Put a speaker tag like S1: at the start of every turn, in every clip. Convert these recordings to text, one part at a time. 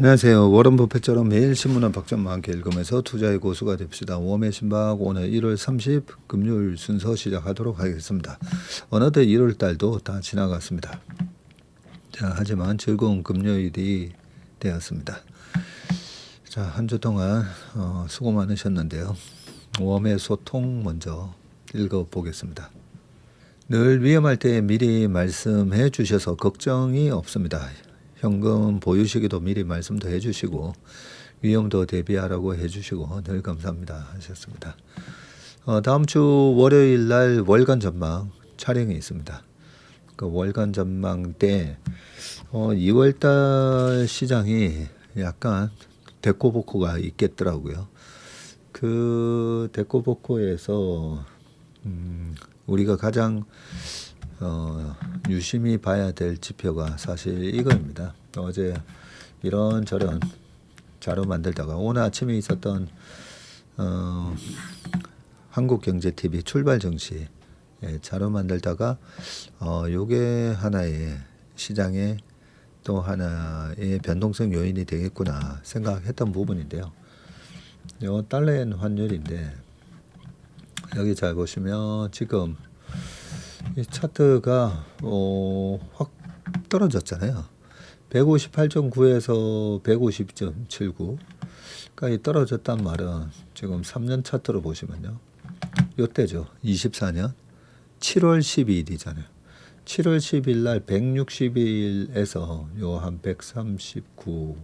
S1: 안녕하세요. 워런 버핏처럼 매일 신문은 박점만 함께 읽으면서 투자의 고수가 됩시다. 웜의 신박 오늘 1월 30 금요일 순서 시작하도록 하겠습니다. 어느덧 1월 달도 다 지나갔습니다. 자, 하지만 즐거운 금요일이 되었습니다. 자, 한 주 동안 수고 많으셨는데요. 웜의 소통 먼저 읽어보겠습니다. 늘 위험할 때 미리 말씀해 주셔서 걱정이 없습니다. 현금 보유 시기도 미리 말씀도 해주시고 위험도 대비하라고 해주시고 늘 감사합니다 하셨습니다. 다음 주 월요일 날 월간 전망 촬영이 있습니다. 그 월간 전망 때 2월달 시장이 약간 데코보코가 있겠더라고요. 그 데코보코에서 우리가 가장 유심히 봐야 될 지표가 사실 이거입니다. 어제 이런저런 자료 만들다가 오늘 아침에 있었던 한국경제TV 출발정시 자료 만들다가 요게 하나의 시장의 또 하나의 변동성 요인이 되겠구나 생각했던 부분인데요. 요 달러엔 환율인데 여기 잘 보시면 지금 이 차트가 확 떨어졌잖아요. 158.9에서 150.79까지 떨어졌단 말은 지금 3년 차트로 보시면요. 요때죠. 24년 7월 12일이잖아요. 7월 10일 날 160일에서 요 한 139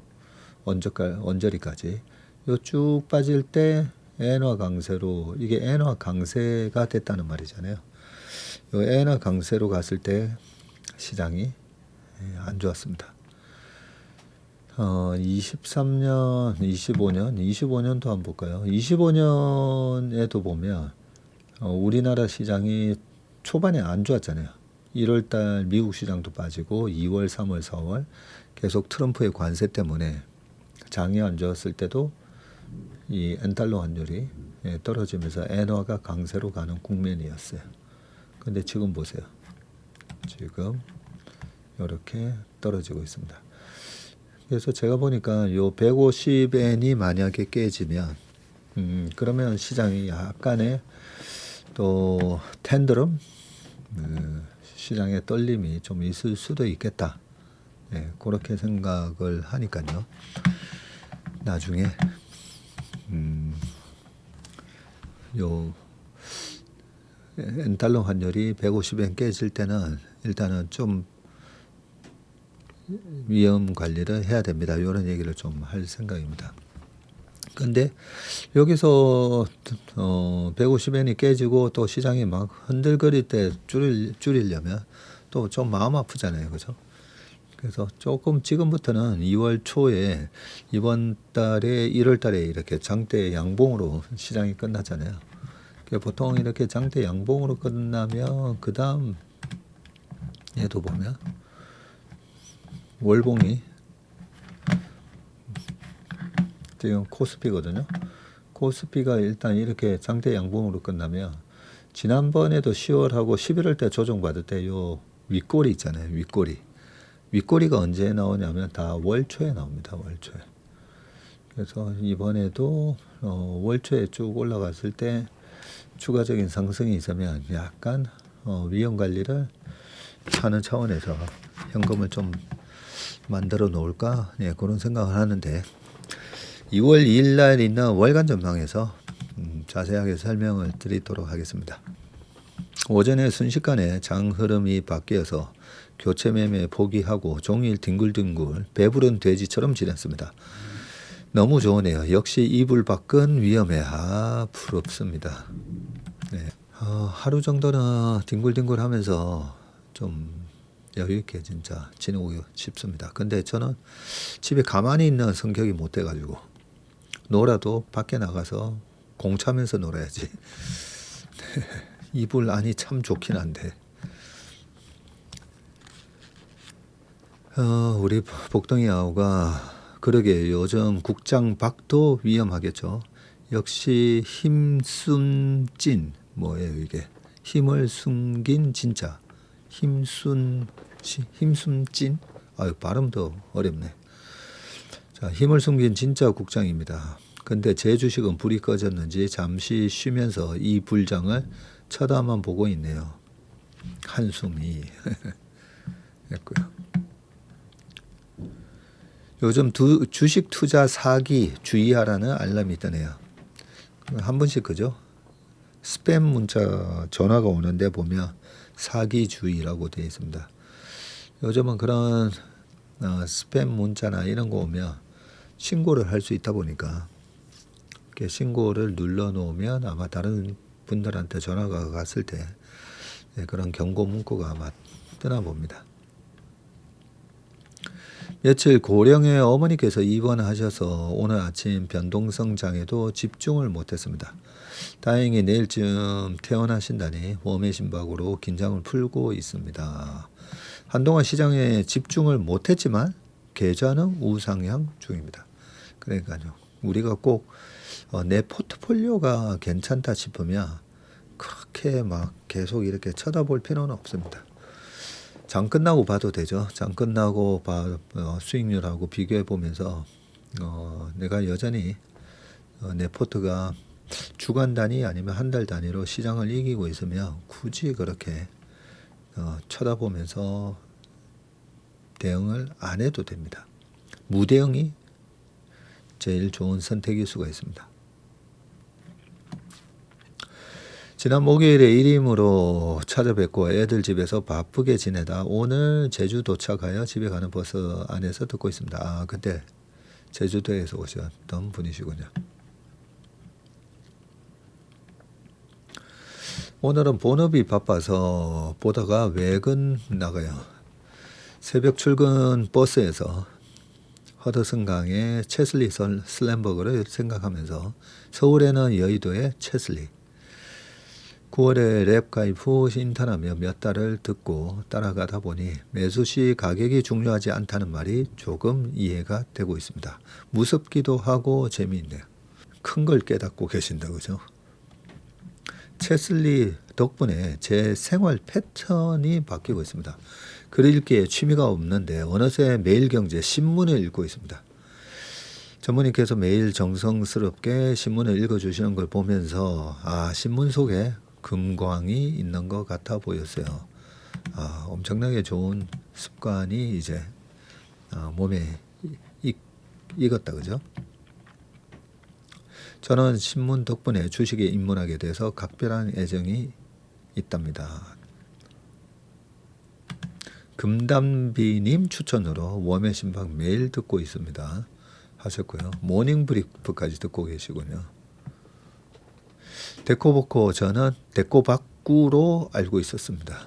S1: 언저리까지 요 쭉 빠질 때 엔화 강세로 이게 엔화 강세가 됐다는 말이잖아요. 요 엔화 강세로 갔을 때 시장이 안 좋았습니다. 23년, 25년도 한번 볼까요? 25년에도 보면 우리나라 시장이 초반에 안 좋았잖아요. 1월달 미국 시장도 빠지고 2월, 3월, 4월 계속 트럼프의 관세 때문에 장이 안 좋았을 때도 이 엔달러 환율이 떨어지면서 엔화가 강세로 가는 국면이었어요. 근데 지금 보세요. 지금 이렇게 떨어지고 있습니다. 그래서 제가 보니까 요 150엔이 만약에 깨지면 그러면 시장이 약간의 또 텐드럼 시장의 떨림이 좀 있을 수도 있겠다. 그렇게 생각을 하니까요. 나중에 요 엔달러 환율이 150엔 깨질 때는 일단은 좀 위험 관리를 해야 됩니다. 이런 얘기를 좀 할 생각입니다. 근데 여기서 150엔이 깨지고 또 시장이 막 흔들거릴 때 줄이려면 또 좀 마음 아프잖아요. 그죠? 그래서 조금 지금부터는 2월 초에 이번 달에 1월 달에 이렇게 장대 양봉으로 시장이 끝나잖아요. 보통 이렇게 장대 양봉으로 끝나면 그 다음 얘도 보면 월봉이 지금 코스피거든요. 코스피가 일단 이렇게 장대 양봉으로 끝나면 지난번에도 10월하고 11월 때 조정받을 때 요 윗꼬리 있잖아요. 윗꼬리가 언제 나오냐면 다 월초에 나옵니다. 월초에. 그래서 이번에도 월초에 쭉 올라갔을 때 추가적인 상승이 있으면 약간 위험 관리를 하는 차원에서 현금을 좀 만들어 놓을까 그런 생각을 하는데 2월 2일 날 있는 월간 전망에서 자세하게 설명을 드리도록 하겠습니다. 오전에 순식간에 장 흐름이 바뀌어서 교체 매매 포기하고 종일 뒹굴뒹굴 배부른 돼지처럼 지냈습니다. 너무 좋으네요. 역시 이불 밖은 위험해. 부럽습니다. 하루 정도는 뒹굴뒹굴 하면서 좀 여유있게 진짜 지내고 싶습니다. 근데 저는 집에 가만히 있는 성격이 못 돼가지고 놀아도 밖에 나가서 공 차면서 놀아야지. 이불 안이 참 좋긴 한데 우리 복덩이 아우가 그러게 요즘 국장 박도 위험하겠죠. 역시 힘숨찐 뭐예요 이게 힘을 숨긴 진짜 힘숨찐 발음도 어렵네. 자, 힘을 숨긴 진짜 국장입니다. 근데 제 주식은 불이 꺼졌는지 잠시 쉬면서 이 불장을 쳐다만 보고 있네요. 한숨이 했고요. 요즘 주식 투자 사기 주의하라는 알람이 뜨네요. 한 번씩 그죠? 스팸 문자 전화가 오는데 보면 사기주의라고 되어 있습니다. 요즘은 그런 스팸 문자나 이런 거 오면 신고를 할 수 있다 보니까 이렇게 신고를 눌러 놓으면 아마 다른 분들한테 전화가 갔을 때 그런 경고 문구가 아마 뜨나 봅니다. 며칠 고령의 어머니께서 입원하셔서 오늘 아침 변동성 장애도 집중을 못했습니다. 다행히 내일쯤 퇴원하신다니 웜의 심박으로 긴장을 풀고 있습니다. 한동안 시장에 집중을 못했지만 계좌는 우상향 중입니다. 그러니까요. 우리가 꼭 내 포트폴리오가 괜찮다 싶으면 그렇게 막 계속 이렇게 쳐다볼 필요는 없습니다. 장 끝나고 봐도 되죠. 장 끝나고 수익률하고 비교해 보면서 내가 여전히 내 포트가 주간 단위 아니면 한 달 단위로 시장을 이기고 있으면 굳이 그렇게 쳐다보면서 대응을 안 해도 됩니다. 무대응이 제일 좋은 선택일 수가 있습니다. 지난 목요일에 일임으로 찾아뵙고 애들 집에서 바쁘게 지내다 오늘 제주 도착하여 집에 가는 버스 안에서 듣고 있습니다. 아, 그때 제주도에서 오셨던 분이시군요. 오늘은 본업이 바빠서 보다가 외근 나가요. 새벽 출근 버스에서 허드슨강의 체슬리 슬램버거를 생각하면서 서울에는 여의도의 체슬리 9월에 랩 가입 후 인턴하며 몇 달을 듣고 따라가다 보니 매수시 가격이 중요하지 않다는 말이 조금 이해가 되고 있습니다. 무섭기도 하고 재미있네요. 큰 걸 깨닫고 계신다 그죠? 체슬리 덕분에 제 생활 패턴이 바뀌고 있습니다. 글 읽기에 취미가 없는데 어느새 매일경제 신문을 읽고 있습니다. 전무님께서 매일 정성스럽게 신문을 읽어주시는 걸 보면서 신문 속에 금광이 있는 것 같아 보였어요. 엄청나게 좋은 습관이 이제 몸에 익었다 그죠? 저는 신문 덕분에 주식에 입문하게 돼서 각별한 애정이 있답니다. 금담비님 추천으로 웜의 심박 매일 듣고 있습니다 하셨고요. 모닝 브리프까지 듣고 계시군요. 데코보코 저는 데코박구로 알고 있었습니다.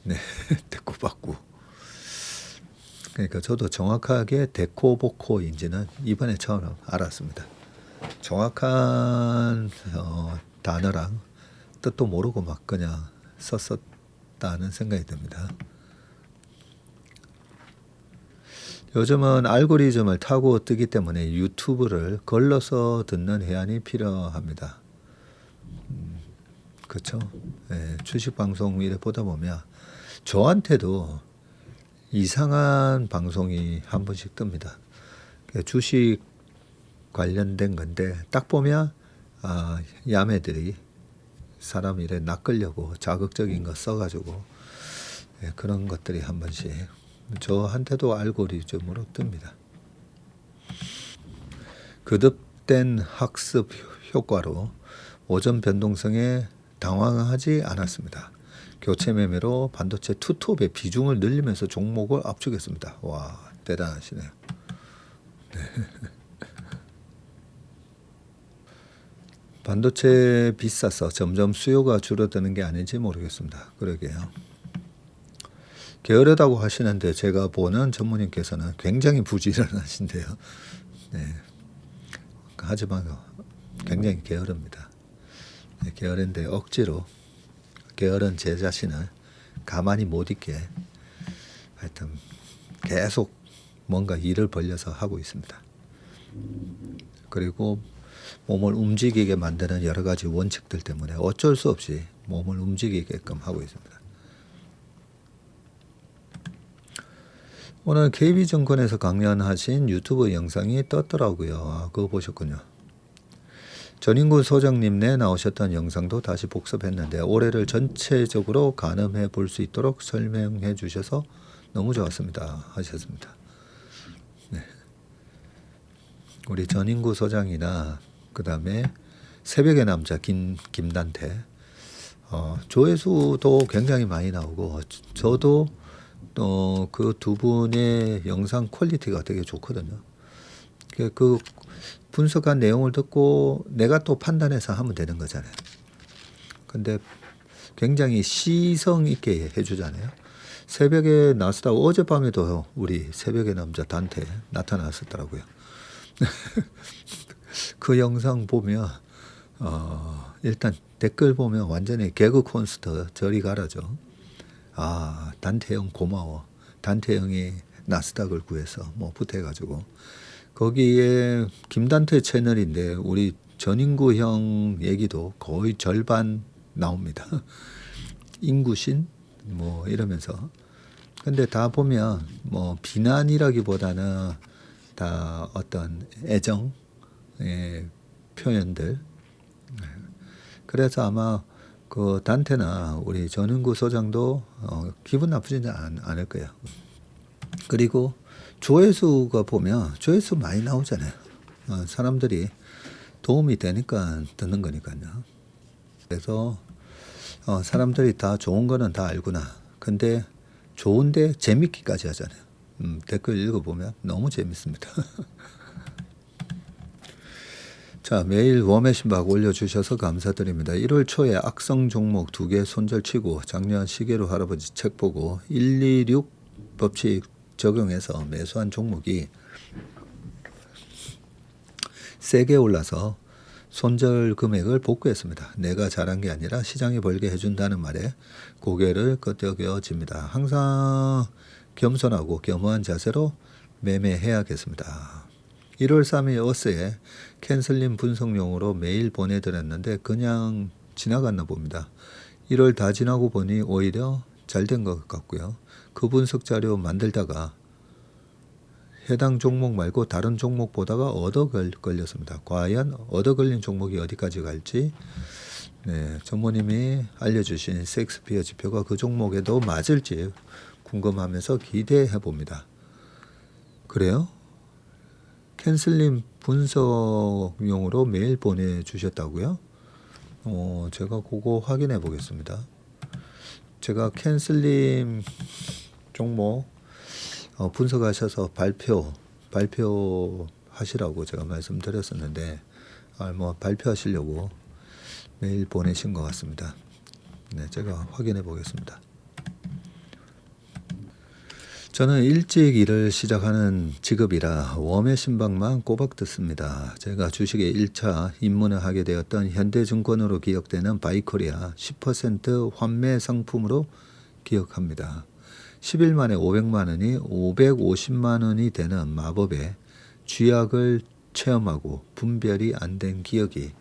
S1: 네, 데코박구. 그러니까 저도 정확하게 데코보코인지는 이번에 처음 알았습니다. 정확한 단어랑 뜻도 모르고 막 그냥 썼었다는 생각이 듭니다. 요즘은 알고리즘을 타고 뜨기 때문에 유튜브를 걸러서 듣는 해안이 필요합니다. 그렇죠? 네, 주식 방송 이래 보다 보면 저한테도 이상한 방송이 한 번씩 뜹니다. 주식 관련된 건데 딱 보면 야매들이 사람 일에 낚으려고 자극적인 거 써가지고 그런 것들이 한 번씩 저한테도 알고리즘으로 뜹니다. 거듭된 학습 효과로 오전 변동성에 당황하지 않았습니다. 교체 매매로 반도체 투톱의 비중을 늘리면서 종목을 압축했습니다. 와, 대단하시네요. 네. 반도체 비싸서 점점 수요가 줄어드는 게 아닌지 모르겠습니다. 그러게요. 게으르다고 하시는데 제가 보는 전무님께서는 굉장히 부지런하신데요. 네. 하지만 굉장히 게으릅니다. 네, 게으른데 억지로 게으른 제 자신을 가만히 못 있게 하여튼 계속 뭔가 일을 벌려서 하고 있습니다. 그리고 몸을 움직이게 만드는 여러 가지 원칙들 때문에 어쩔 수 없이 몸을 움직이게끔 하고 있습니다. 오늘 KB증권에서 강연하신 유튜브 영상이 떴더라고요. 아, 그거 보셨군요. 전인구 소장님네 나오셨던 영상도 다시 복습했는데 올해를 전체적으로 가늠해 볼 수 있도록 설명해 주셔서 너무 좋았습니다 하셨습니다. 네. 우리 전인구 소장이나 그 다음에 새벽의 남자 김단태 조회수도 굉장히 많이 나오고 저도 또 그 두 분의 영상 퀄리티가 되게 좋거든요. 그 분석한 내용을 듣고 내가 또 판단해서 하면 되는 거잖아요. 근데 굉장히 시성 있게 해주잖아요. 새벽에 나스닥 어젯밤에도 우리 새벽의 남자 단태 나타났었더라고요. 그 영상 보면 일단 댓글 보면 완전히 개그 콘서트 저리 가라죠. 아, 단태 형 고마워. 단태 형이 나스닥을 구해서 뭐 부탁해가지고 거기에 김단태 채널인데 우리 전인구 형 얘기도 거의 절반 나옵니다. 인구신 뭐 이러면서 근데 다 보면 뭐 비난이라기보다는 다 어떤 애정의 표현들. 그래서 아마 그 단태나 우리 전인구 소장도 기분 나쁘지는 않을 거예요. 그리고 조회수가 보면 조회수 많이 나오잖아요. 사람들이 도움이 되니까 듣는 거니까요. 그래서 사람들이 다 좋은 거는 다 알구나. 근데 좋은데 재밌기까지 하잖아요. 댓글 읽어보면 너무 재밌습니다. 자, 매일 웜의 신박 올려주셔서 감사드립니다. 1월 초에 악성 종목 2개 손절치고 작년 시계로 할아버지 책 보고 126 법칙 적용해서 매수한 종목이 세게 올라서 손절 금액을 복구했습니다. 내가 잘한 게 아니라 시장이 벌게 해준다는 말에 고개를 끄덕여집니다. 항상 겸손하고 겸허한 자세로 매매해야겠습니다. 1월 3일 어스에 캔슬림 분석용으로 메일 보내드렸는데 그냥 지나갔나 봅니다. 1월 다 지나고 보니 오히려 잘 된 것 같고요. 그 분석 자료 만들다가 해당 종목 말고 다른 종목 보다가 얻어 걸렸습니다. 과연 얻어 걸린 종목이 어디까지 갈지 전무님이 알려주신 셰익스피어 지표가 그 종목에도 맞을지 궁금하면서 기대해 봅니다. 그래요? 캔슬림 분석용으로 메일 보내주셨다고요? 제가 그거 확인해 보겠습니다. 제가 캔슬림 종목 분석하셔서 발표하시라고 제가 말씀드렸었는데 뭐 발표하시려고 메일 보내신 것 같습니다. 네, 제가 확인해 보겠습니다. 저는 일찍 일을 시작하는 직업이라 웜의 신박만 꼬박 듣습니다. 제가 주식에 1차 입문을 하게 되었던 현대증권으로 기억되는 바이코리아 10% 환매 상품으로 기억합니다. 10일 만에 500만 원이 550만 원이 되는 마법의 쥐약을 체험하고 분별이 안 된 기억이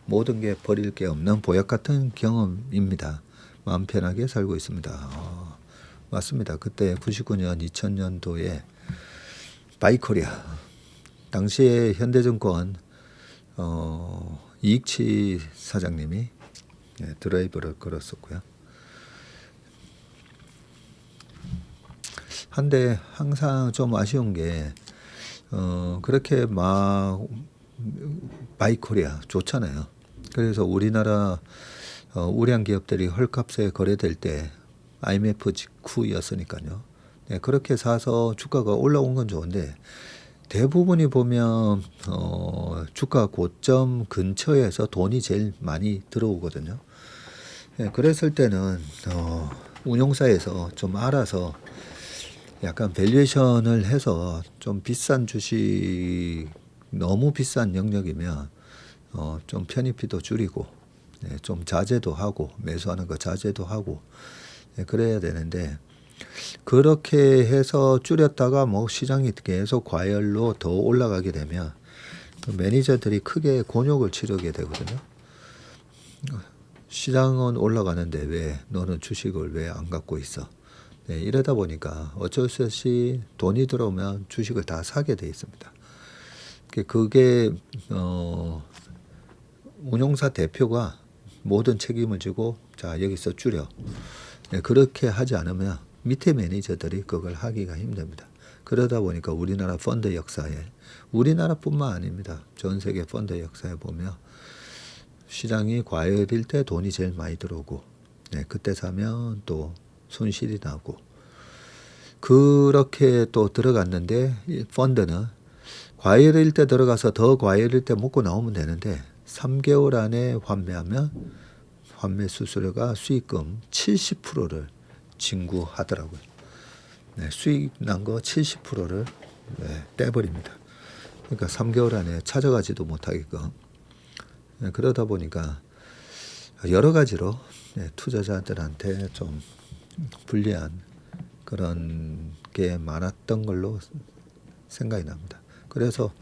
S1: 모든 게 버릴 게 없는 보약 같은 경험입니다. 마음 편하게 살고 있습니다. 맞습니다. 그때 99년 2000년도에 바이코리아 당시에 현대증권 이익치 사장님이 드라이브를 걸었었고요. 한데 항상 좀 아쉬운 게 그렇게 막 바이코리아 좋잖아요. 그래서 우리나라 우량 기업들이 헐값에 거래될 때 IMF 직후였으니까요. 네, 그렇게 사서 주가가 올라온 건 좋은데 대부분이 보면 주가 고점 근처에서 돈이 제일 많이 들어오거든요. 네, 그랬을 때는 운용사에서 좀 알아서 약간 밸류에이션을 해서 좀 비싼 주식 너무 비싼 영역이면 좀 편입비도 줄이고 좀 자제도 하고 매수하는 거 자제도 하고 그래야 되는데 그렇게 해서 줄였다가 뭐 시장이 계속 과열로 더 올라가게 되면 매니저들이 크게 곤욕을 치르게 되거든요. 시장은 올라가는데 왜 너는 주식을 왜 안 갖고 있어? 네, 이러다 보니까 어쩔 수 없이 돈이 들어오면 주식을 다 사게 돼 있습니다. 그게 운용사 대표가 모든 책임을 지고 자 여기서 줄여. 네, 그렇게 하지 않으면 밑에 매니저들이 그걸 하기가 힘듭니다. 그러다 보니까 우리나라 펀드 역사에 우리나라뿐만 아닙니다. 전 세계 펀드 역사에 보면 시장이 과열일 때 돈이 제일 많이 들어오고 네, 그때 사면 또 손실이 나고 그렇게 또 들어갔는데 이 펀드는 과열일 때 들어가서 더 과열일 때 먹고 나오면 되는데 3개월 안에 환매하면 환매 수수료가 수익금 70%를 징구하더라고요. 네, 수익 난 거 70%를 네, 떼버립니다. 그러니까 3개월 안에 찾아가지도 못하게끔 네, 그러다 보니까 여러 가지로 네, 투자자들한테 좀 불리한 그런 게 많았던 걸로 생각이 납니다. 그래서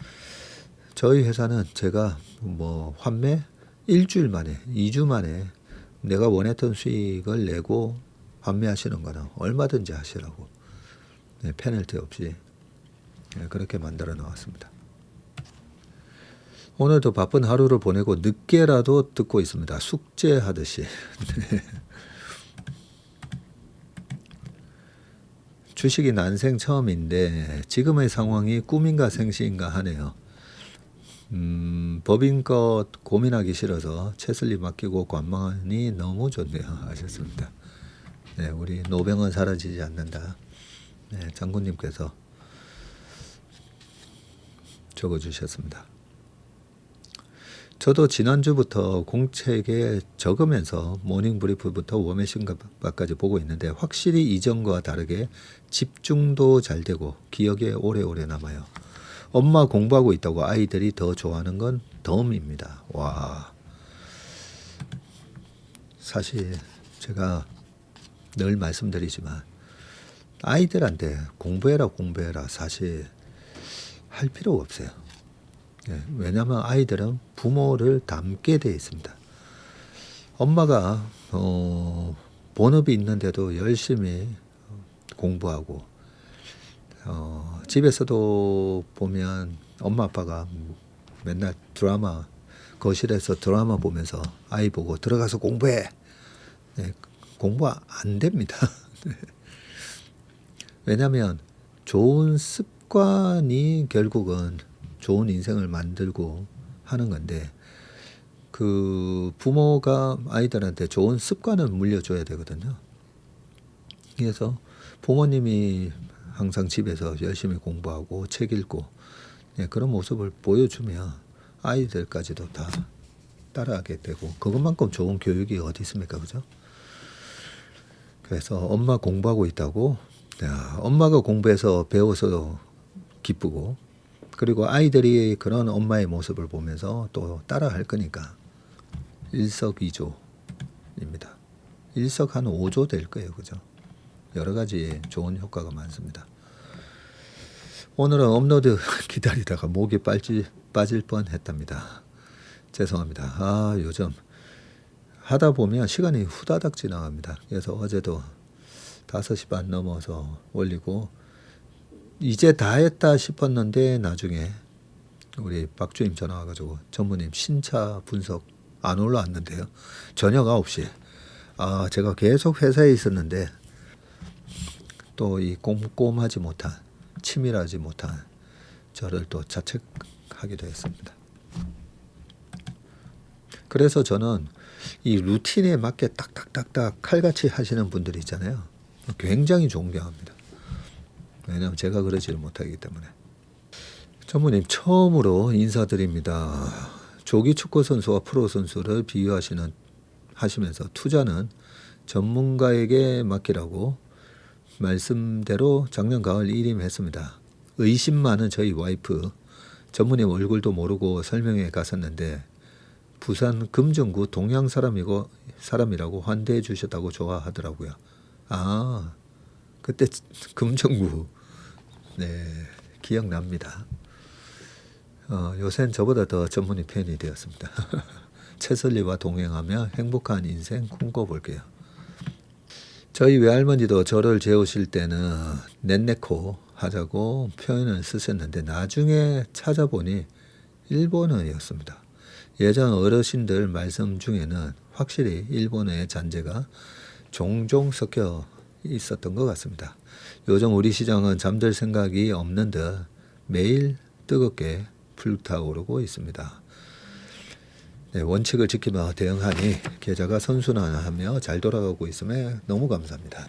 S1: 저희 회사는 제가 뭐 환매 일주일 만에 2주 만에 내가 원했던 수익을 내고 환매하시는 거는 얼마든지 하시라고 네, 페널티 없이 네, 그렇게 만들어 나왔습니다. 오늘도 바쁜 하루를 보내고 늦게라도 듣고 있습니다. 숙제하듯이. 네. 주식이 난생 처음인데 지금의 상황이 꿈인가 생시인가 하네요. 법인껏 고민하기 싫어서 채슬리 맡기고 관망하니 너무 좋네요. 하셨습니다. 네, 우리 노병은 사라지지 않는다. 네, 장군님께서 적어주셨습니다. 저도 지난주부터 공책에 적으면서 모닝브리프부터 워메싱까지 보고 있는데 확실히 이전과 다르게 집중도 잘 되고 기억에 오래오래 남아요. 엄마 공부하고 있다고 아이들이 더 좋아하는 건 덤입니다. 와, 사실 제가 늘 말씀드리지만 아이들한테 공부해라 사실 할 필요가 없어요. 네, 왜냐하면 아이들은 부모를 닮게 돼 있습니다. 엄마가 본업이 있는데도 열심히 공부하고 집에서도 보면 엄마 아빠가 맨날 드라마 거실에서 드라마 보면서 아이 보고 들어가서 공부해. 네, 공부 안 됩니다. 왜냐하면 좋은 습관이 결국은 좋은 인생을 만들고 하는 건데 그 부모가 아이들한테 좋은 습관을 물려줘야 되거든요. 그래서 부모님이 항상 집에서 열심히 공부하고 책 읽고 네, 그런 모습을 보여주면 아이들까지도 다 따라하게 되고 그것만큼 좋은 교육이 어디 있습니까, 그죠? 그래서 엄마 공부하고 있다고 야, 엄마가 공부해서 배워서 기쁘고 그리고 아이들이 그런 엄마의 모습을 보면서 또 따라할 거니까 일석이조입니다. 일석 한 5조 될 거예요, 그죠? 여러 가지 좋은 효과가 많습니다. 오늘은 업로드 기다리다가 목이 빠질 뻔했답니다. 죄송합니다. 아, 요즘 하다 보면 시간이 후다닥 지나갑니다. 그래서 어제도 5시 반 넘어서 올리고 이제 다 했다 싶었는데 나중에 우리 박주임 전화 와가지고 전무님 신차 분석 안 올라왔는데요. 저녁 9시에 아 제가 계속 회사에 있었는데 또 이 꼼꼼하지 못한 치밀하지 못한 저를 또 자책하기도 했습니다. 그래서 저는 이 루틴에 맞게 딱딱딱딱 칼같이 하시는 분들 있잖아요. 굉장히 존경합니다. 왜냐하면 제가 그러지를 못하기 때문에. 전무님 처음으로 인사드립니다. 조기 축구 선수와 프로 선수를 하시면서 투자는 전문가에게 맡기라고 말씀대로 작년 가을 일임했습니다. 의심 많은 저희 와이프 전무님 얼굴도 모르고 설명회 갔었는데 부산 금정구 동양 사람이라고 환대해 주셨다고 좋아하더라고요. 아 그때 금정구 네 기억납니다. 요새는 저보다 더 전문의 팬이 되었습니다. 채슬리와 동행하며 행복한 인생 꿈꿔볼게요. 저희 외할머니도 저를 재우실 때는 넷네코 하자고 표현을 쓰셨는데 나중에 찾아보니 일본어였습니다. 예전 어르신들 말씀 중에는 확실히 일본어의 잔재가 종종 섞여 있었던 것 같습니다. 요즘 우리 시장은 잠들 생각이 없는 듯 매일 뜨겁게 불타오르고 있습니다. 네, 원칙을 지키며 대응하니 계좌가 선순환하며 잘 돌아가고 있음에 너무 감사합니다.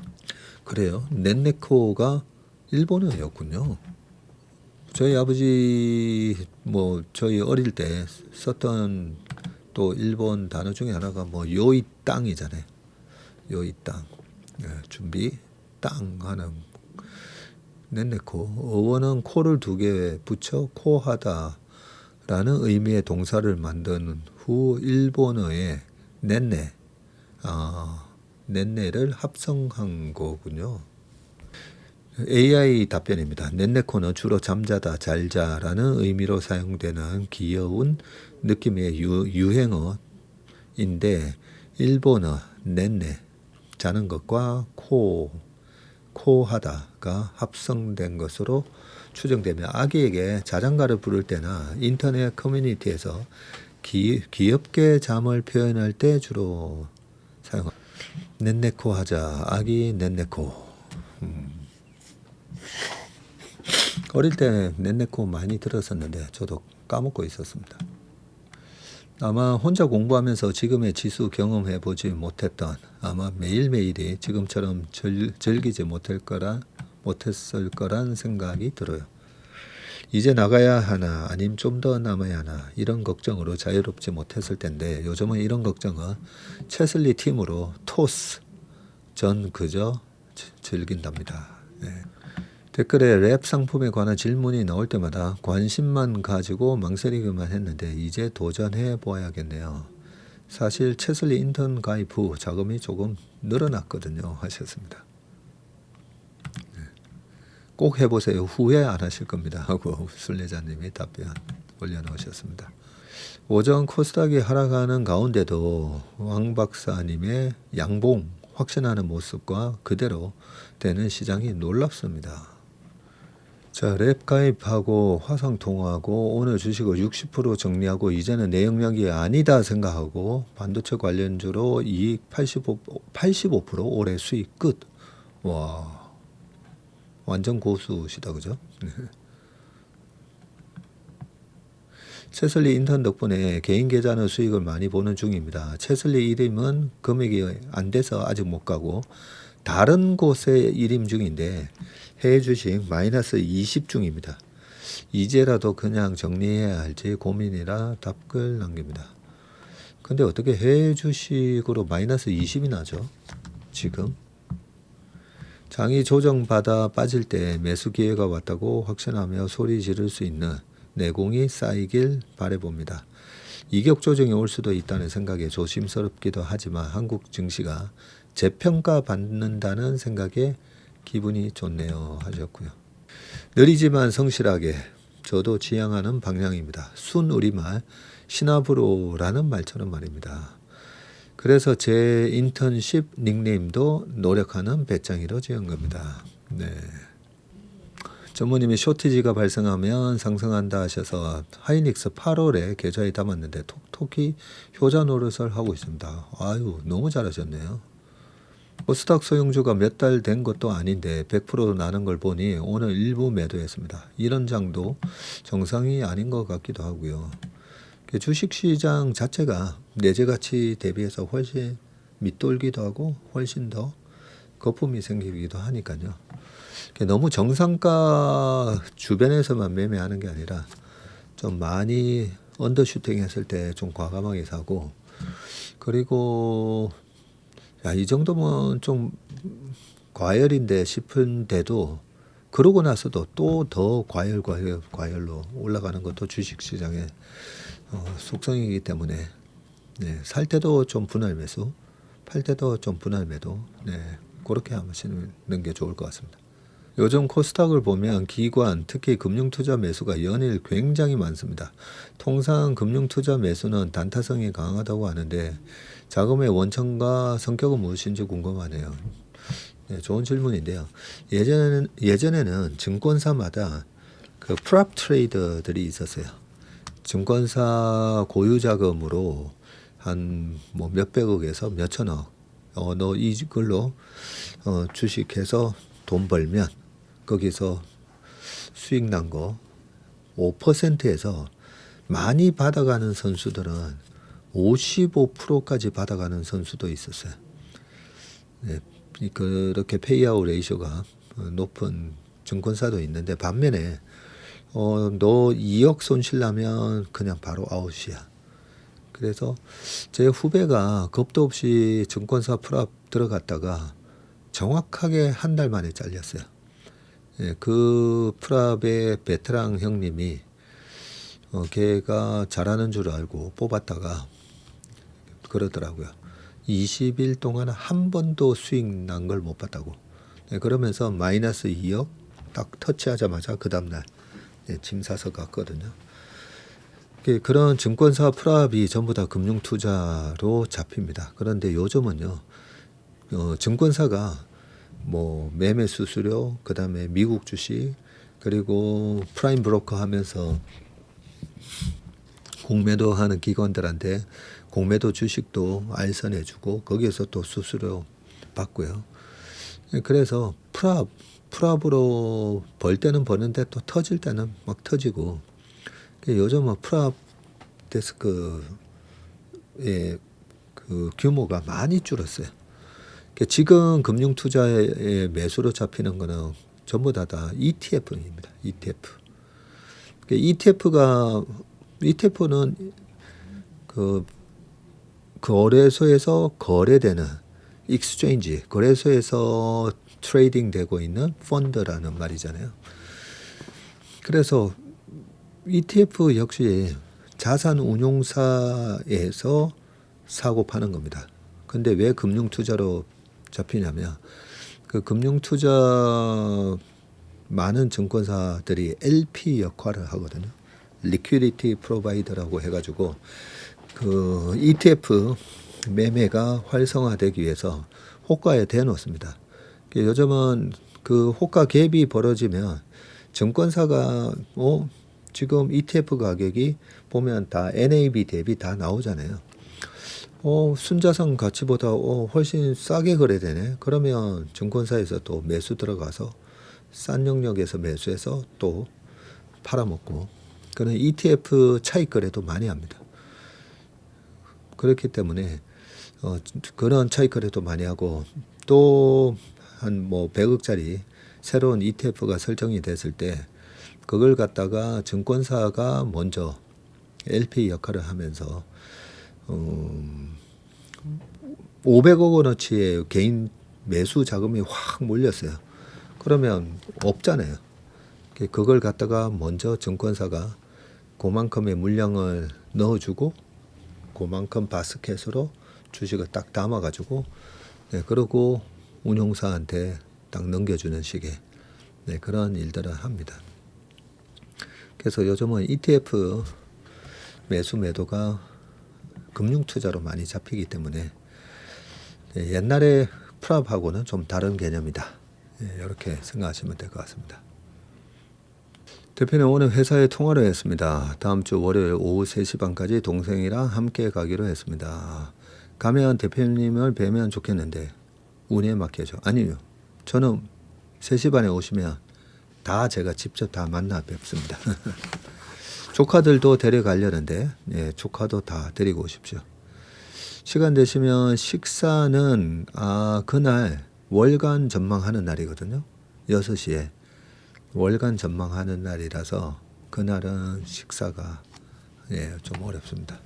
S1: 그래요. 넷네코가 일본어였군요. 저희 아버지 저희 어릴 때 썼던 또 일본 단어 중에 하나가 요이 땅이잖아요. 요이 땅. 네, 준비 땅 하는 넷네코. 어원은 코를 두 개 붙여 코하다 라는 의미의 동사를 만든 후 일본어의 넷네를 합성한 거군요. AI 답변입니다. 넷네코는 주로 잠자다, 잘자라는 의미로 사용되는 귀여운 느낌의 유행어인데 일본어 넷네, 자는 것과 코하다가 합성된 것으로 추정되며 아기에게 자장가를 부를 때나 인터넷 커뮤니티에서 귀엽게 잠을 표현할 때 주로 사용합니다. 넷네코 하자. 아기 넷네코. 어릴 때 넷네코 많이 들었었는데 저도 까먹고 있었습니다. 아마 혼자 공부하면서 지금의 지수 경험해 보지 못했던 아마 매일매일이 지금처럼 즐기지 못했을 거란 생각이 들어요. 이제 나가야 하나 아님 좀 더 남아야 하나 이런 걱정으로 자유롭지 못했을 텐데 요즘은 이런 걱정은 체슬리 팀으로 토스 전 그저 즐긴답니다. 네. 댓글에 랩 상품에 관한 질문이 나올 때마다 관심만 가지고 망설이기만 했는데 이제 도전해 보아야겠네요. 사실 체슬리 인턴 가입 후 자금이 조금 늘어났거든요 하셨습니다. 꼭 해보세요. 후회 안 하실 겁니다 하고 순례자님이 답변 올려놓으셨습니다. 오전 코스닥이 하락하는 가운데도 왕 박사님의 양봉 확신하는 모습과 그대로 되는 시장이 놀랍습니다. 자, 랩 가입하고 화상 통화하고 오늘 주식을 60% 정리하고 이제는 내 영역이 아니다 생각하고 반도체 관련주로 이익 85% 올해 수익 끝. 와, 완전 고수시다 그죠? 체슬리 인턴 덕분에 개인 계좌는 수익을 많이 보는 중입니다. 체슬리 이름은 금액이 안 돼서 아직 못 가고 다른 곳에 일임 중인데 해외 주식 마이너스 20 중입니다. 이제라도 그냥 정리해야 할지 고민이라 답글 남깁니다. 근데 어떻게 해외 주식으로 마이너스 20이 나죠? 지금 장이 조정받아 빠질 때 매수 기회가 왔다고 확신하며 소리 지를 수 있는 내공이 쌓이길 바라봅니다. 이격 조정이 올 수도 있다는 생각에 조심스럽기도 하지만 한국 증시가 재평가 받는다는 생각에 기분이 좋네요 하셨고요. 느리지만 성실하게 저도 지향하는 방향입니다. 순우리말 시나브로라는 말처럼 말입니다. 그래서 제 인턴십 닉네임도 노력하는 배짱이로 지은 겁니다. 네. 전무님이 쇼티지가 발생하면 상승한다 하셔서 하이닉스 8월에 계좌에 담았는데 톡톡히 효자 노릇을 하고 있습니다. 아유 너무 잘하셨네요. 코스닥 소형주가 몇 달 된 것도 아닌데 100% 나는 걸 보니 오늘 일부 매도했습니다. 이런 장도 정상이 아닌 것 같기도 하고요. 주식시장 자체가 내재가치 대비해서 훨씬 밑돌기도 하고 훨씬 더 거품이 생기기도 하니까요. 너무 정상가 주변에서만 매매하는 게 아니라 좀 많이 언더슈팅 했을 때 좀 과감하게 사고 그리고 이 정도면 좀 과열인데 싶은데도 그러고 나서도 또 더 과열로 올라가는 것도 주식시장의 속성이기 때문에 네, 살 때도 좀 분할 매수, 팔 때도 좀 분할 매도 그렇게 하시는 게 좋을 것 같습니다. 요즘 코스닥을 보면 기관, 특히 금융투자 매수가 연일 굉장히 많습니다. 통상 금융투자 매수는 단타성이 강하다고 하는데 자금의 원천과 성격은 무엇인지 궁금하네요. 네, 좋은 질문인데요. 예전에는 증권사마다 그 프랍 트레이더들이 있었어요. 증권사 고유 자금으로 한 뭐 몇백억에서 몇천억, 너 이걸로 주식해서 돈 벌면 거기서 수익 난 거 5%에서 많이 받아가는 선수들은 55%까지 받아가는 선수도 있었어요. 네, 그렇게 페이아웃 레이쇼가 높은 증권사도 있는데 반면에 너 2억 손실 나면 그냥 바로 아웃이야. 그래서 제 후배가 겁도 없이 증권사 프랍 들어갔다가 정확하게 한 달 만에 잘렸어요. 예, 그 프랍의 베테랑 형님이 걔가 잘하는 줄 알고 뽑았다가 그러더라고요. 20일 동안 한 번도 수익 난 걸 못 봤다고. 네, 그러면서 마이너스 2억 딱 터치하자마자 그 다음날 짐 싸서 갔거든요. 그런 증권사 프랍이 전부 다 금융투자로 잡힙니다. 그런데 요즘은요, 증권사가 뭐 매매 수수료, 그 다음에 미국 주식, 그리고 프라임 브로커 하면서 공매도 하는 기관들한테 공매도 주식도 알선해주고 거기에서 또 수수료 받고요. 그래서 프랍으로 벌 때는 버는데 또 터질 때는 막 터지고. 요즘은 프랍 데스크의 그 규모가 많이 줄었어요. 지금 금융투자의 매수로 잡히는 거는 전부 다 ETF입니다. ETF는 그 거래소에서 거래되는 익스체인지, 거래소에서 트레이딩 되고 있는 펀드라는 말이잖아요. 그래서 ETF 역시 자산 운용사에서 사고 파는 겁니다. 근데 왜 금융투자로 잡히냐면 그 금융투자 많은 증권사들이 LP 역할을 하거든요. 리퀴디티 프로바이더라고 해가지고 그 ETF 매매가 활성화되기 위해서 호가에 대놓습니다. 요즘은 그 호가 갭이 벌어지면 증권사가 지금 ETF 가격이 보면 다 NAV 대비 다 나오잖아요. 순자산 가치보다 훨씬 싸게 거래되네. 그러면 증권사에서 또 매수 들어가서 싼 영역에서 매수해서 또 팔아먹고, 그런 ETF 차익 거래도 많이 합니다. 그렇기 때문에 그런 차익 거래도 많이 하고, 또 한 뭐 100억짜리 새로운 ETF가 설정이 됐을 때 그걸 갖다가 증권사가 먼저 LP 역할을 하면서 500억 원어치의 개인 매수 자금이 확 몰렸어요. 그러면 없잖아요. 그걸 갖다가 먼저 증권사가 그만큼의 물량을 넣어주고 그만큼 바스켓으로 주식을 딱 담아가지고 그러고 운용사한테 딱 넘겨주는 식의 그런 일들을 합니다. 그래서 요즘은 ETF 매수 매도가 금융투자로 많이 잡히기 때문에 옛날에 프랍하고는 좀 다른 개념이다. 이렇게 생각하시면 될 것 같습니다. 대표님 오늘 회사에 통화를 했습니다. 다음 주 월요일 오후 3시 반까지 동생이랑 함께 가기로 했습니다. 가면 대표님을 뵈면 좋겠는데 운에 맡겨줘. 아니요. 저는 3시 반에 오시면 다 제가 직접 다 만나 뵙습니다. 조카들도 데려가려는데 조카도 다 데리고 오십시오. 시간 되시면 식사는 그날 월간 전망하는 날이거든요. 6시에 월간 전망하는 날이라서 그날은 식사가 좀 어렵습니다.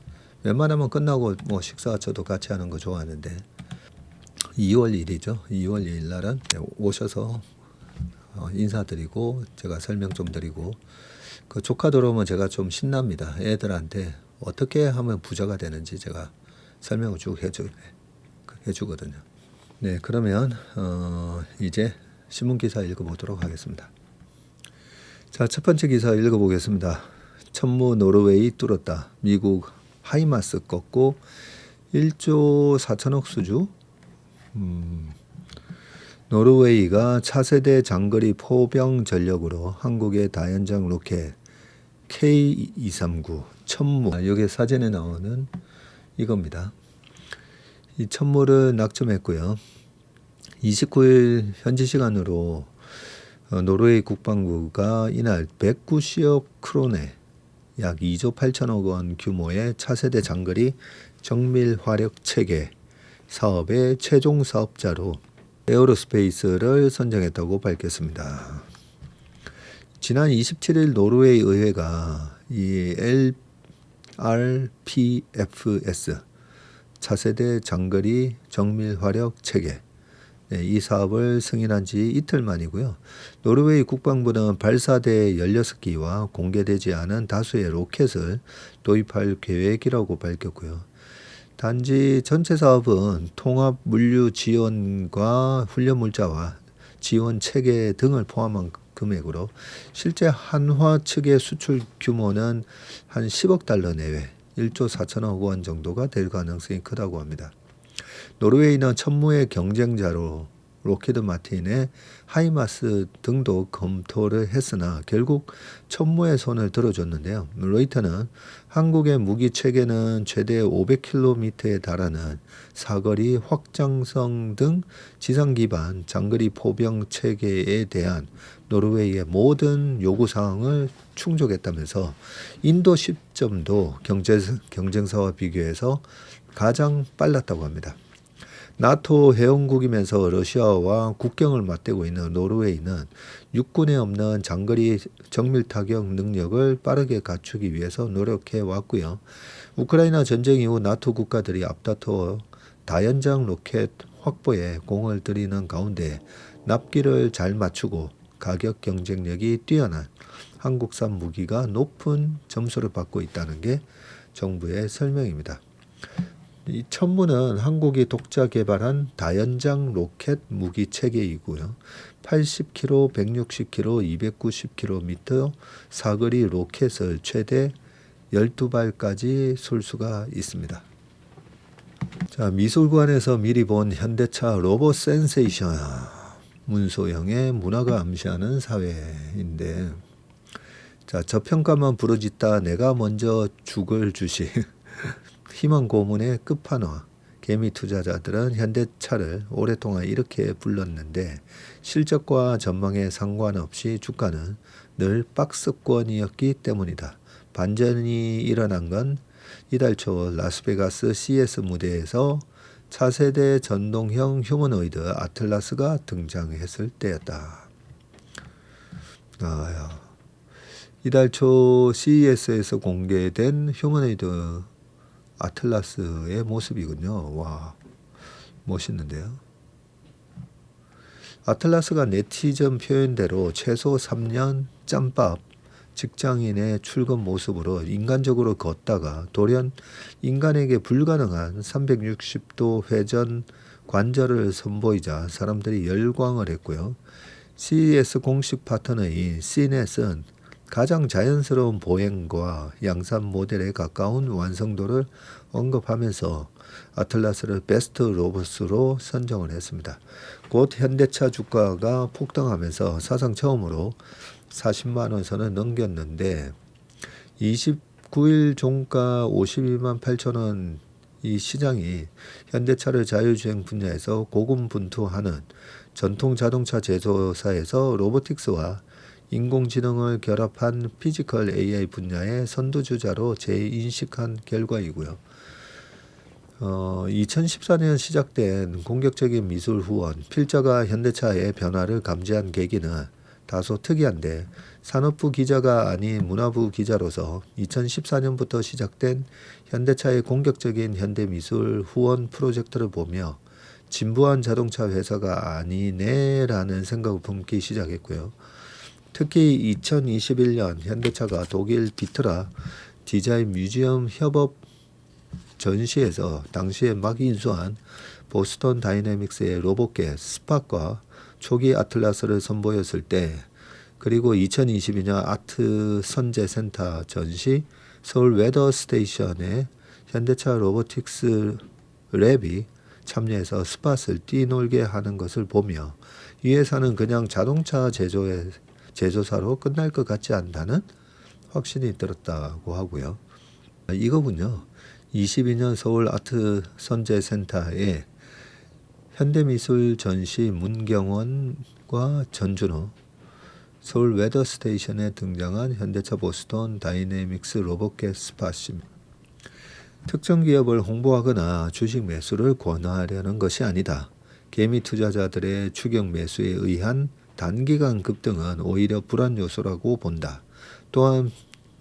S1: 웬만하면 끝나고 뭐 식사 저도 같이 하는 거 좋아하는데 2월 1일이죠. 2월 2일 날은 오셔서 인사드리고 제가 설명 좀 드리고, 그 조카 들어오면 제가 좀 신납니다. 애들한테 어떻게 하면 부자가 되는지 제가 설명을 쭉 해주거든요. 네, 그러면 이제 신문 기사 읽어보도록 하겠습니다. 자, 첫 번째 기사 읽어보겠습니다. 천무 노르웨이 뚫었다. 미국 하이마스 꺾고 1조 4천억 수주. 노르웨이가 차세대 장거리 포병 전력으로 한국의 다연장 로켓 K239 천무, 여기 사진에 나오는 이겁니다. 이 천무를 낙점했고요. 29일 현지 시간으로 노르웨이 국방부가 이날 190억 크로네, 약 2조 8천억 원 규모의 차세대 장거리 정밀 화력 체계 사업의 최종 사업자로 에어로스페이스를 선정했다고 밝혔습니다. 지난 27일 노르웨이 의회가 이 LRPFS 차세대 장거리 정밀 화력 체계, 이 사업을 승인한 지 이틀 만이고요. 노르웨이 국방부는 발사대 16기와 공개되지 않은 다수의 로켓을 도입할 계획이라고 밝혔고요. 단지 전체 사업은 통합 물류 지원과 훈련 물자와 지원 체계 등을 포함한 금액으로 실제 한화 측의 수출 규모는 한 10억 달러 내외, 1조 4천억 원 정도가 될 가능성이 크다고 합니다. 노르웨이는 천무의 경쟁자로 록히드 마틴의 하이마스 등도 검토를 했으나 결국 천무의 손을 들어줬는데요. 로이터는 한국의 무기 체계는 최대 500km에 달하는 사거리 확장성 등 지상 기반 장거리 포병 체계에 대한 노르웨이의 모든 요구사항을 충족했다면서 인도 시점도 경쟁사와 비교해서 가장 빨랐다고 합니다. 나토 회원국이면서 러시아와 국경을 맞대고 있는 노르웨이는 육군에 없는 장거리 정밀 타격 능력을 빠르게 갖추기 위해서 노력해 왔고요. 우크라이나 전쟁 이후 나토 국가들이 앞다투어 다연장 로켓 확보에 공을 들이는 가운데 납기를 잘 맞추고 가격 경쟁력이 뛰어난 한국산 무기가 높은 점수를 받고 있다는 게 정부의 설명입니다. 이 천무는 한국이 독자 개발한 다연장 로켓 무기 체계이고요. 80km, 160km, 290km 사거리 로켓을 최대 12발까지 쏠 수가 있습니다. 자, 미술관에서 미리 본 현대차 로봇 센세이션, 문소영의 문화가 암시하는 사회인데, 자, 저평가만 부르짖다 내가 먼저 죽을 주식 희망 고문의 끝판왕. 개미 투자자들은 현대차를 오랫동안 이렇게 불렀는데 실적과 전망에 상관없이 주가는 늘 박스권이었기 때문이다. 반전이 일어난 건 이달 초 라스베가스 CES 무대에서 차세대 전동형 휴머노이드 아틀라스가 등장했을 때였다. 이달 초 CES에서 공개된 휴머노이드 아틀라스의 모습이군요. 와, 멋있는데요. 아틀라스가 네티즌 표현대로 최소 3년 짬밥 직장인의 출근 모습으로 인간적으로 걷다가 돌연 인간에게 불가능한 360도 회전 관절을 선보이자 사람들이 열광을 했고요. CES 공식 파트너인 CNET은 가장 자연스러운 보행과 양산 모델에 가까운 완성도를 언급하면서 아틀라스를 베스트 로봇으로 선정을 했습니다. 곧 현대차 주가가 폭등하면서 사상 처음으로 40만 원 선을 넘겼는데 29일 종가 52만 8천 원 이 시장이 현대차를 자율주행 분야에서 고군분투하는 전통 자동차 제조사에서 로보틱스와 인공지능을 결합한 피지컬 AI 분야의 선두주자로 재인식한 결과이고요. 2014년 시작된 공격적인 미술 후원, 필자가 현대차의 변화를 감지한 계기는 다소 특이한데 산업부 기자가 아닌 문화부 기자로서 2014년부터 시작된 현대차의 공격적인 현대미술 후원 프로젝트를 보며 진부한 자동차 회사가 아니네라는 생각을 품기 시작했고요. 특히 2021년 현대차가 독일 비트라 디자인 뮤지엄 협업 전시에서 당시에 막 인수한 보스턴 다이내믹스의 로봇계 스팟과 초기 아틀라스를 선보였을 때, 그리고 2022년 아트 선제센터 전시 서울 웨더 스테이션의 현대차 로보틱스 랩이 참여해서 스팟을 뛰놀게 하는 것을 보며 이 회사는 그냥 자동차 제조사로 끝날 것 같지 않다는 확신이 들었다고 하고요. 이거군요. 22년 서울 아트 선재센터에 현대미술 전시 문경원과 전준호, 서울 웨더스테이션에 등장한 현대차 보스턴 다이내믹스 로봇캣 스팟입니다. 특정 기업을 홍보하거나 주식 매수를 권하려는 것이 아니다. 개미 투자자들의 추격 매수에 의한 단기간 급등은 오히려 불안 요소라고 본다. 또한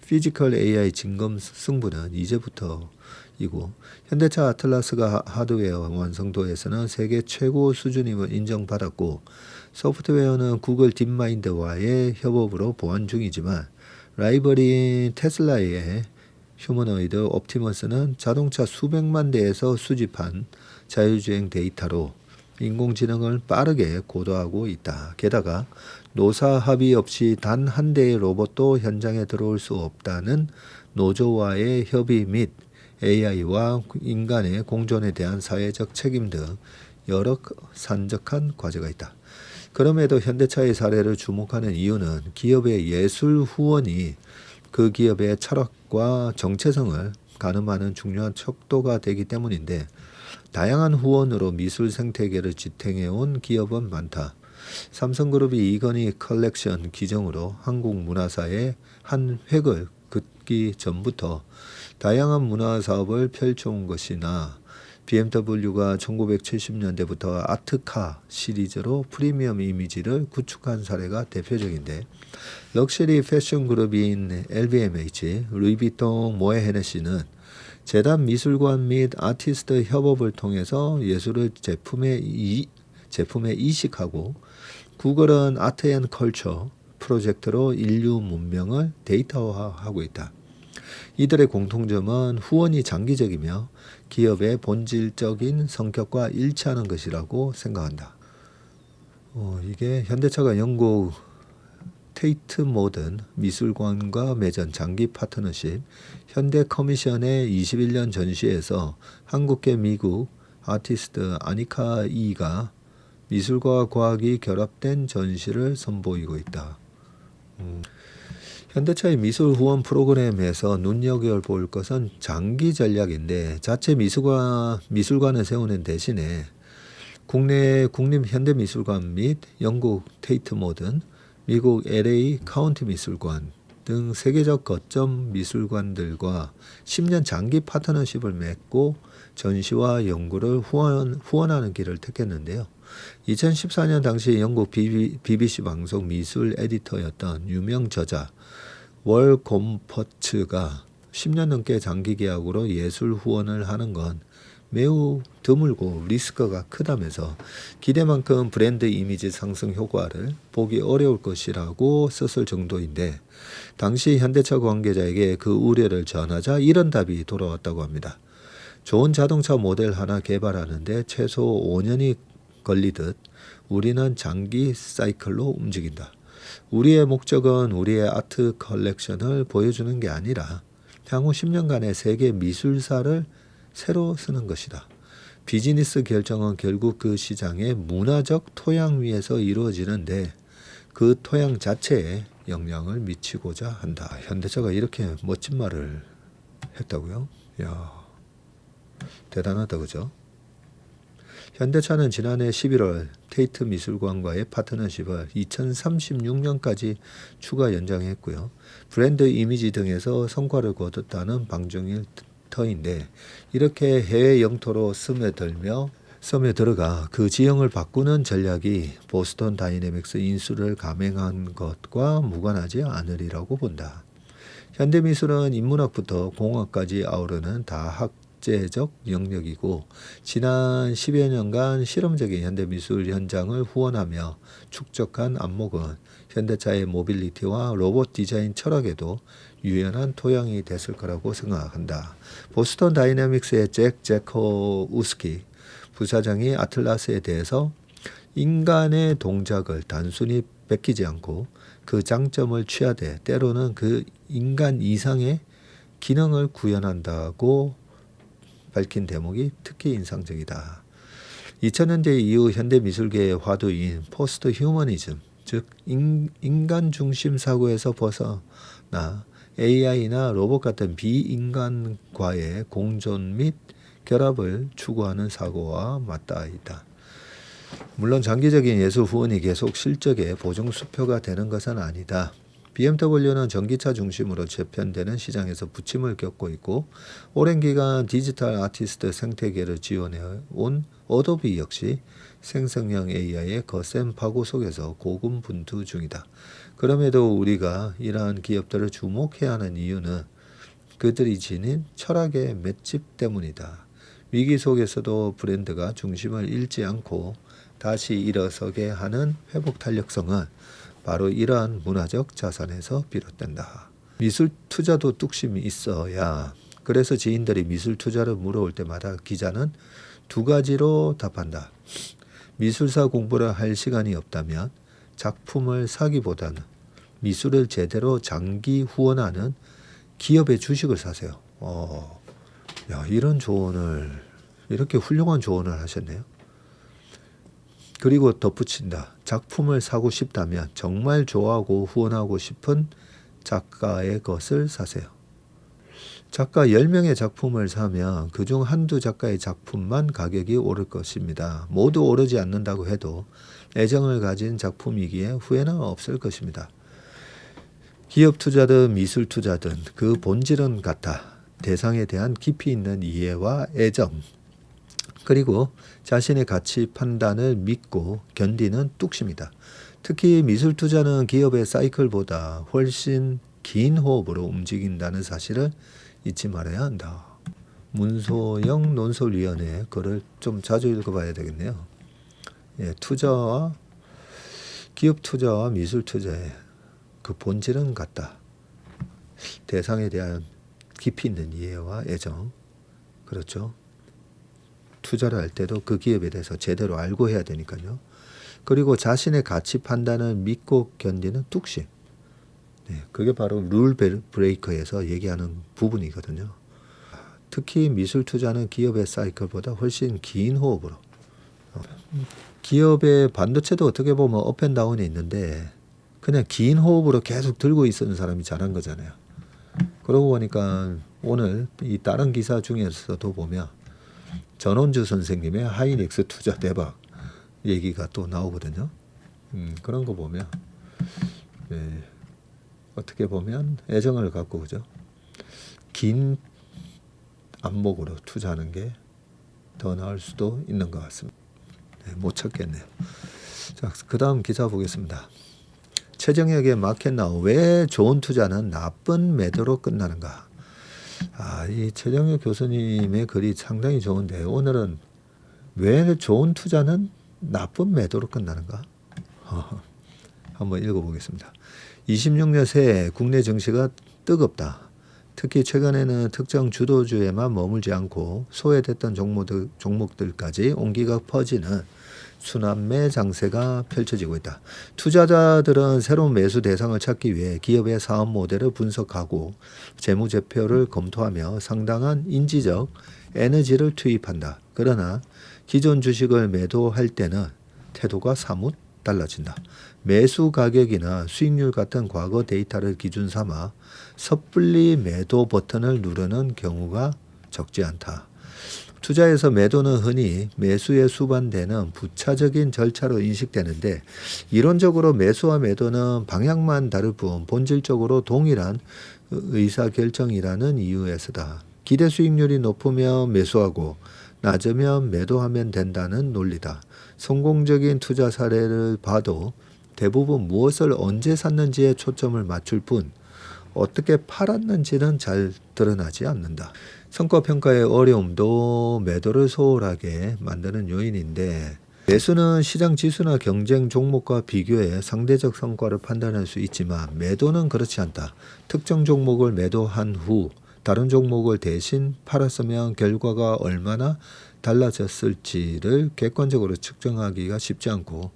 S1: 피지컬 AI 진검 승부는 이제부터이고 현대차 아틀라스가 하드웨어 완성도에서는 세계 최고 수준임을 인정받았고 소프트웨어는 구글 딥마인드와의 협업으로 보완 중이지만 라이벌인 테슬라의 휴머노이드 옵티머스는 자동차 수백만 대에서 수집한 자율주행 데이터로 인공지능을 빠르게 고도화하고 있다. 게다가 노사 합의 없이 단 한 대의 로봇도 현장에 들어올 수 없다는 노조와의 협의 및 AI와 인간의 공존에 대한 사회적 책임 등 여러 산적한 과제가 있다. 그럼에도 현대차의 사례를 주목하는 이유는 기업의 예술 후원이 그 기업의 철학과 정체성을 가늠하는 중요한 척도가 되기 때문인데 다양한 후원으로 미술 생태계를 지탱해온 기업은 많다. 삼성그룹이 이건희 컬렉션 기정으로 한국 문화사의 한 획을 긋기 전부터 다양한 문화사업을 펼쳐온 것이나 BMW가 1970년대부터 아트카 시리즈로 프리미엄 이미지를 구축한 사례가 대표적인데 럭셔리 패션 그룹인 LVMH, 루이비통, 모에 헤네시는 재단 미술관 및 아티스트 협업을 통해서 예술을 제품에 이식하고 구글은 아트 앤 컬처 프로젝트로 인류 문명을 데이터화하고 있다. 이들의 공통점은 후원이 장기적이며 기업의 본질적인 성격과 일치하는 것이라고 생각한다. 이게 현대차가 영국 테이트 모던 미술관과 맺은 장기 파트너십, 현대 커미션의 21년 전시에서 한국계 미국 아티스트 아니카 이가 미술과 과학이 결합된 전시를 선보이고 있다. 현대차의 미술 후원 프로그램에서 눈여겨볼 것은 장기 전략인데 자체 미술관을 세우는 대신에 국내 국립현대미술관 및 영국 테이트 모던, 미국 LA 카운티 미술관 등 세계적 거점 미술관들과 10년 장기 파트너십을 맺고 전시와 연구를 후원하는 길을 택했는데요. 2014년 당시 영국 BBC 방송 미술 에디터였던 유명 저자 월 곰퍼츠가 10년 넘게 장기 계약으로 예술 후원을 하는 건 매우 드물고 리스크가 크다면서 기대만큼 브랜드 이미지 상승 효과를 보기 어려울 것이라고 썼을 정도인데 당시 현대차 관계자에게 그 우려를 전하자 이런 답이 돌아왔다고 합니다. 좋은 자동차 모델 하나 개발하는데 최소 5년이 걸리듯 우리는 장기 사이클로 움직인다. 우리의 목적은 우리의 아트 컬렉션을 보여주는 게 아니라 향후 10년간의 세계 미술사를 새로 쓰는 것이다. 비즈니스 결정은 결국 그 시장의 문화적 토양 위에서 이루어지는데 그 토양 자체에 영향을 미치고자 한다. 현대차가 이렇게 멋진 말을 했다고요? 이야, 대단하다, 그죠? 현대차는 지난해 11월 테이트 미술관과의 파트너십을 2036년까지 추가 연장했고요. 브랜드 이미지 등에서 성과를 거뒀다는 방증일 터인데 이렇게 해외 영토로 스며들어가 그 지형을 바꾸는 전략이 보스턴 다이내믹스 인수를 감행한 것과 무관하지 않으리라고 본다. 현대미술은 인문학부터 공학까지 아우르는 다학제적 영역이고 지난 10여 년간 실험적인 현대미술 현장을 후원하며 축적한 안목은 현대차의 모빌리티와 로봇 디자인 철학에도 유연한 토양이 됐을 거라고 생각한다. 보스턴 다이내믹스의 잭 제코우스키 부사장이 아틀라스에 대해서 인간의 동작을 단순히 베끼지 않고 그 장점을 취하되 때로는 그 인간 이상의 기능을 구현한다고 밝힌 대목이 특히 인상적이다. 2000년대 이후 현대 미술계의 화두인 포스트 휴머니즘, 즉 인간 중심 사고에서 벗어나 AI나 로봇 같은 비인간과의 공존 및 결합을 추구하는 사고와 맞닿아 있다. 물론 장기적인 예술 후원이 계속 실적의 보증수표가 되는 것은 아니다. BMW는 전기차 중심으로 재편되는 시장에서 부침을 겪고 있고, 오랜 기간 디지털 아티스트 생태계를 지원해온 어도비 역시 생성형 AI의 거센 파고 속에서 고군분투 중이다. 그럼에도 우리가 이러한 기업들을 주목해야 하는 이유는 그들이 지닌 철학의 맷집 때문이다. 위기 속에서도 브랜드가 중심을 잃지 않고 다시 일어서게 하는 회복 탄력성은 바로 이러한 문화적 자산에서 비롯된다. 미술 투자도 뚝심이 있어야. 그래서 지인들이 미술 투자를 물어올 때마다 기자는 두 가지로 답한다. 미술사 공부를 할 시간이 없다면 작품을 사기보다는 미술을 제대로 장기 후원하는 기업의 주식을 사세요. 이런 조언을, 이렇게 훌륭한 조언을 하셨네요. 그리고 덧붙인다. 작품을 사고 싶다면 정말 좋아하고 후원하고 싶은 작가의 것을 사세요. 작가 10명의 작품을 사면 그중 한두 작가의 작품만 가격이 오를 것입니다. 모두 오르지 않는다고 해도 애정을 가진 작품이기에 후회는 없을 것입니다. 기업 투자든 미술 투자든 그 본질은 같다. 대상에 대한 깊이 있는 이해와 애정, 그리고 자신의 가치 판단을 믿고 견디는 뚝심이다. 특히 미술 투자는 기업의 사이클보다 훨씬 긴 호흡으로 움직인다는 사실을 잊지 말아야 한다. 문소영 논설위원회 글을 좀 자주 읽어봐야 되겠네요. 기업 투자와 미술 투자의 그 본질은 같다. 대상에 대한 깊이 있는 이해와 애정, 그렇죠. 투자를 할 때도 그 기업에 대해서 제대로 알고 해야 되니까요. 그리고 자신의 가치 판단을 믿고 견디는 뚝심. 그게 바로 룰 브레이커에서 얘기하는 부분이거든요. 특히 미술 투자는 기업의 사이클보다 훨씬 긴 호흡으로. 기업의 반도체도 어떻게 보면 업앤다운이 있는데 그냥 긴 호흡으로 계속 들고 있었는 사람이 잘한 거잖아요. 그러고 보니까 오늘 이 다른 기사 중에서도 보면 전원주 선생님의 하이닉스 투자 대박 얘기가 또 나오거든요. 그런 거 보면 어떻게 보면 애정을 갖고 그죠? 긴 안목으로 투자하는 게 더 나을 수도 있는 것 같습니다. 못 찾겠네요. 자, 그 다음 기사 보겠습니다. 최정혁의 마켓나우, 왜 좋은 투자는 나쁜 매도로 끝나는가? 이 최정혁 교수님의 글이 상당히 좋은데 오늘은 왜 좋은 투자는 나쁜 매도로 끝나는가? 한번 읽어보겠습니다. 26년 새해 국내 증시가 뜨겁다. 특히 최근에는 특정 주도주에만 머물지 않고 소외됐던 종목들까지 온기가 퍼지는 순환매 장세가 펼쳐지고 있다. 투자자들은 새로운 매수 대상을 찾기 위해 기업의 사업 모델을 분석하고 재무제표를 검토하며 상당한 인지적 에너지를 투입한다. 그러나 기존 주식을 매도할 때는 태도가 사뭇 달라진다. 매수 가격이나 수익률 같은 과거 데이터를 기준 삼아 섣불리 매도 버튼을 누르는 경우가 적지 않다. 투자에서 매도는 흔히 매수에 수반되는 부차적인 절차로 인식되는데 이론적으로 매수와 매도는 방향만 다를 뿐 본질적으로 동일한 의사결정이라는 이유에서다. 기대 수익률이 높으면 매수하고 낮으면 매도하면 된다는 논리다. 성공적인 투자 사례를 봐도 대부분 무엇을 언제 샀는지에 초점을 맞출 뿐 어떻게 팔았는지는 잘 드러나지 않는다. 성과평가의 어려움도 매도를 소홀하게 만드는 요인인데 매수는 시장 지수나 경쟁 종목과 비교해 상대적 성과를 판단할 수 있지만 매도는 그렇지 않다. 특정 종목을 매도한 후 다른 종목을 대신 팔았으면 결과가 얼마나 달라졌을지를 객관적으로 측정하기가 쉽지 않고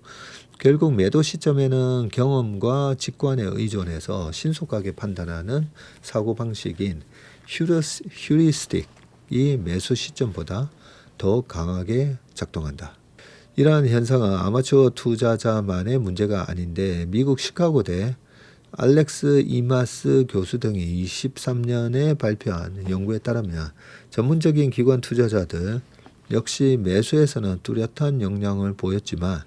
S1: 결국 매도 시점에는 경험과 직관에 의존해서 신속하게 판단하는 사고방식인 휴리스틱이 매수 시점보다 더 강하게 작동한다. 이러한 현상은 아마추어 투자자만의 문제가 아닌데 미국 시카고대 알렉스 이마스 교수 등이 23년에 발표한 연구에 따르면 전문적인 기관 투자자들 역시 매수에서는 뚜렷한 역량을 보였지만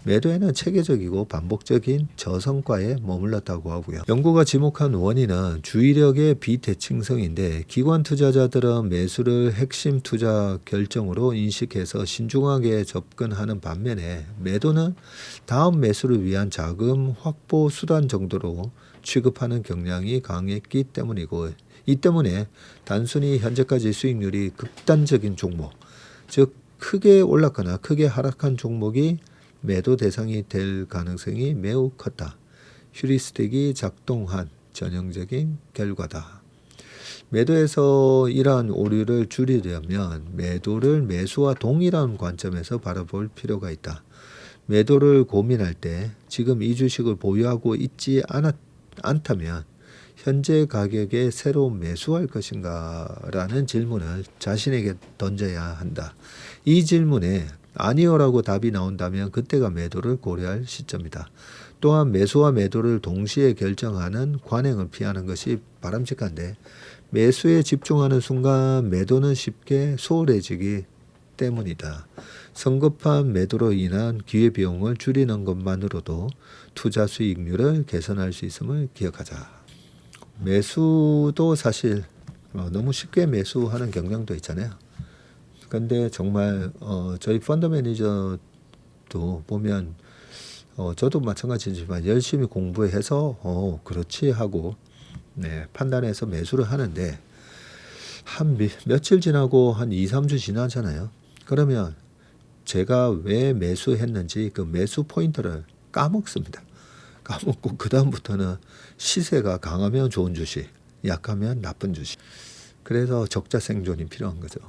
S1: 매도에는 체계적이고 반복적인 저성과에 머물렀다고 하고요. 연구가 지목한 원인은 주의력의 비대칭성인데 기관 투자자들은 매수를 핵심 투자 결정으로 인식해서 신중하게 접근하는 반면에 매도는 다음 매수를 위한 자금 확보 수단 정도로 취급하는 경향이 강했기 때문이고 이 때문에 단순히 현재까지 수익률이 극단적인 종목, 즉 크게 올랐거나 크게 하락한 종목이 매도 대상이 될 가능성이 매우 컸다. 휴리스틱이 작동한 전형적인 결과다. 매도에서 이러한 오류를 줄이려면 매도를 매수와 동일한 관점에서 바라볼 필요가 있다. 매도를 고민할 때 지금 이 주식을 보유하고 있지 않다면 현재 가격에 새로 매수할 것인가? 라는 질문을 자신에게 던져야 한다. 이 질문에 아니요라고 답이 나온다면 그때가 매도를 고려할 시점이다. 또한 매수와 매도를 동시에 결정하는 관행을 피하는 것이 바람직한데 매수에 집중하는 순간 매도는 쉽게 소홀해지기 때문이다. 성급한 매도로 인한 기회비용을 줄이는 것만으로도 투자 수익률을 개선할 수 있음을 기억하자. 매수도 사실 너무 쉽게 매수하는 경향도 있잖아요. 근데 정말 저희 펀드 매니저도 보면 저도 마찬가지지만 열심히 공부해서 그렇지 하고 판단해서 매수를 하는데 한 며칠 지나고 한 2, 3주 지나잖아요. 그러면 제가 왜 매수했는지 그 매수 포인트를 까먹습니다. 까먹고 그 다음부터는 시세가 강하면 좋은 주식, 약하면 나쁜 주식. 그래서 적자 생존이 필요한 거죠.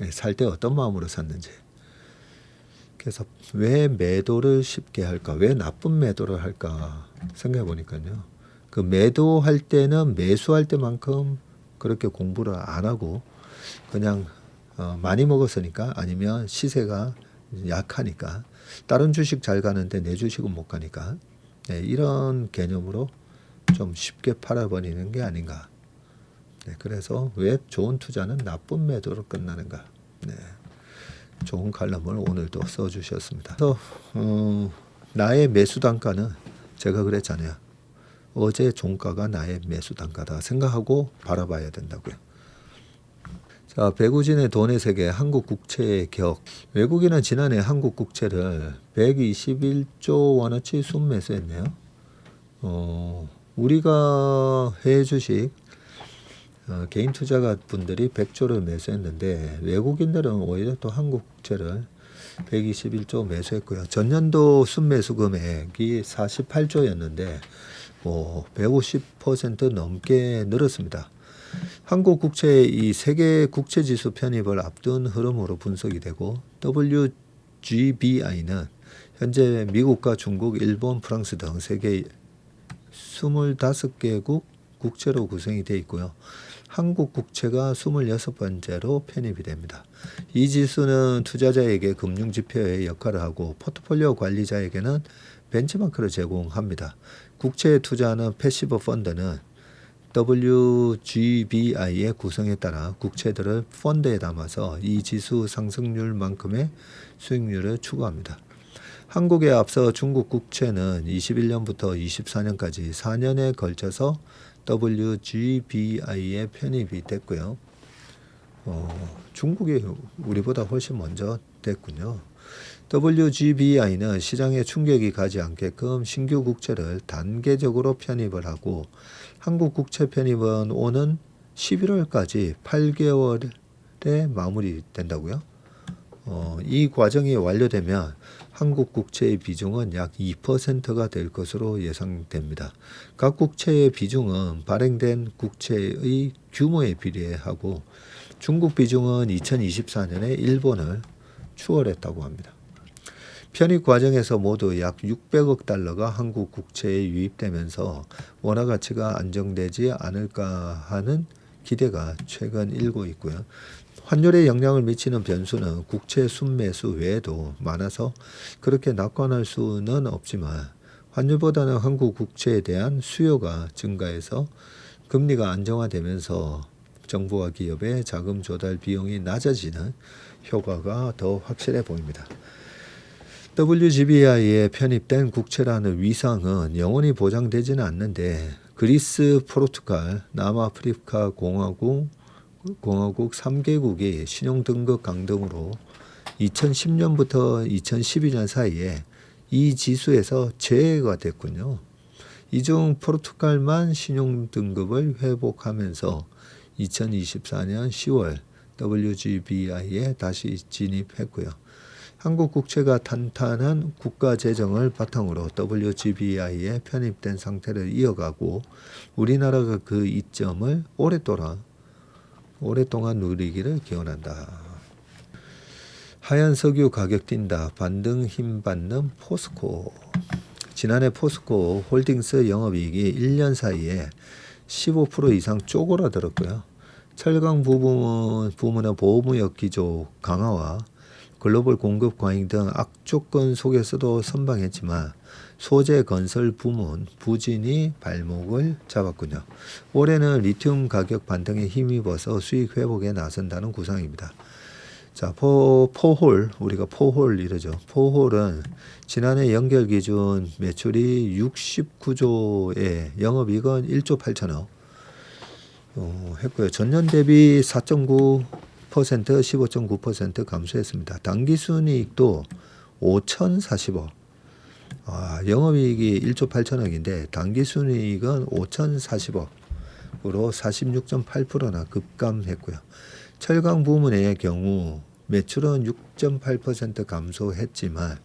S1: 살 때 어떤 마음으로 샀는지. 그래서 왜 매도를 쉽게 할까? 왜 나쁜 매도를 할까? 생각해 보니까요. 그 매도할 때는 매수할 때만큼 그렇게 공부를 안 하고 그냥 많이 먹었으니까 아니면 시세가 약하니까 다른 주식 잘 가는데 내 주식은 못 가니까 이런 개념으로 좀 쉽게 팔아버리는 게 아닌가. 그래서 왜 좋은 투자는 나쁜 매도로 끝나는가. 좋은 칼럼을 오늘도 써주셨습니다. 그래서 나의 매수 단가는 제가 그랬잖아요. 어제 종가가 나의 매수 단가다 생각하고 바라봐야 된다고요. 자, 배구진의 돈의 세계 한국 국채의 격. 외국인은 지난해 한국 국채를 121조 원어치 순매수했네요. 우리가 해외 주식 개인 투자가 분들이 100조를 매수했는데 외국인들은 오히려 또 한국 국채를 121조 매수했고요. 전년도 순매수 금액이 48조였는데 150% 넘게 늘었습니다. 한국 국채의 이 세계 국채 지수 편입을 앞둔 흐름으로 분석이 되고 WGBI는 현재 미국과 중국, 일본, 프랑스 등 세계 25개국 국채로 구성이 되어 있고요. 한국 국채가 26번째로 편입이 됩니다. 이 지수는 투자자에게 금융지표의 역할을 하고 포트폴리오 관리자에게는 벤치마크를 제공합니다. 국채에 투자하는 패시브 펀드는 WGBI의 구성에 따라 국채들을 펀드에 담아서 이 지수 상승률만큼의 수익률을 추구합니다. 한국에 앞서 중국 국채는 21년부터 24년까지 4년에 걸쳐서 WGBI에 편입이 됐고요. 중국이 우리보다 훨씬 먼저 됐군요. WGBI는 시장에 충격이 가지 않게끔 신규 국채를 단계적으로 편입을 하고 한국 국채 편입은 오는 11월까지 8개월에 마무리된다고요. 이 과정이 완료되면 한국 국채의 비중은 약 2%가 될 것으로 예상됩니다. 각 국채의 비중은 발행된 국채의 규모에 비례하고 중국 비중은 2024년에 일본을 추월했다고 합니다. 편입 과정에서 모두 약 600억 달러가 한국 국채에 유입되면서 원화 가치가 안정되지 않을까 하는 기대가 최근 일고 있고요. 환율에 영향을 미치는 변수는 국채 순매수 외에도 많아서 그렇게 낙관할 수는 없지만 환율보다는 한국 국채에 대한 수요가 증가해서 금리가 안정화되면서 정부와 기업의 자금 조달 비용이 낮아지는 효과가 더 확실해 보입니다. WGBI에 편입된 국채라는 위상은 영원히 보장되지는 않는데 그리스, 포르투갈, 남아프리카 공화국 3개국이 신용등급 강등으로 2010년부터 2012년 사이에 이 지수에서 제외가 됐군요. 이 중 포르투갈만 신용등급을 회복하면서 2024년 10월 WGBI에 다시 진입했고요. 한국 국채가 탄탄한 국가 재정을 바탕으로 WGBI에 편입된 상태를 이어가고 우리나라가 그 이점을 오랫동안 누리기를 기원한다. 하얀 석유 가격 뛴다. 반등 힘받는 포스코. 지난해 포스코 홀딩스 영업이익이 1년 사이에 15% 이상 쪼그라들었고요. 철강 부문의 보호무역 기조 강화와 글로벌 공급 과잉 등 악조건 속에서도 선방했지만 소재 건설 부문 부진이 발목을 잡았군요. 올해는 리튬 가격 반등에 힘입어서 수익 회복에 나선다는 구상입니다. 자, 우리가 포홀 이러죠. 포홀은 지난해 연결 기준 매출이 69조에 영업이익은 1조 8천억 했고요. 전년 대비 4.9% 15.9% 감소했습니다. 당기순이익도 5,040억. 영업이익이 1조 8천억인데 당기순이익은 5,040억으로 46.8%나 급감했고요. 철강 부문의 경우 매출은 6.8% 감소했지만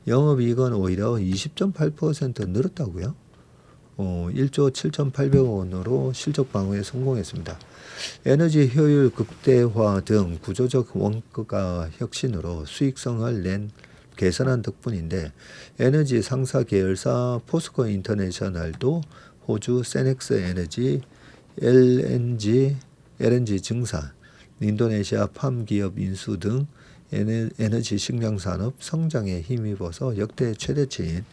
S1: 영업이익은 오히려 20.8% 늘었다고요. 1조 7,800억 원으로 실적 방어에 성공했습니다. 에너지 효율 극대화 등 구조적 원가 혁신으로 수익성을 개선한 덕분인데 에너지 상사 계열사 포스코 인터내셔널도 호주 세넥스 에너지, LNG 증산, 인도네시아 팜 기업 인수 등 에너지 식량 산업 성장에 힘입어서 역대 최대치인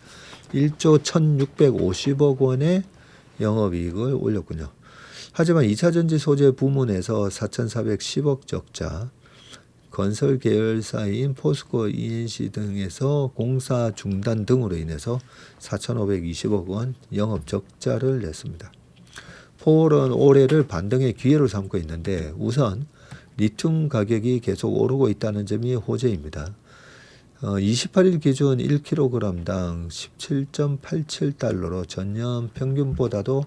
S1: 1조 1,650억 원의 영업이익을 올렸군요. 하지만 2차전지 소재 부문에서 4,410억 적자, 건설 계열사인 포스코 ENC 등에서 공사 중단 등으로 인해서 4,520억 원 영업 적자를 냈습니다. 포홀은 올해를 반등의 기회로 삼고 있는데 우선 리튬 가격이 계속 오르고 있다는 점이 호재입니다. 28일 기준 1kg당 17.87달러로 전년 평균보다도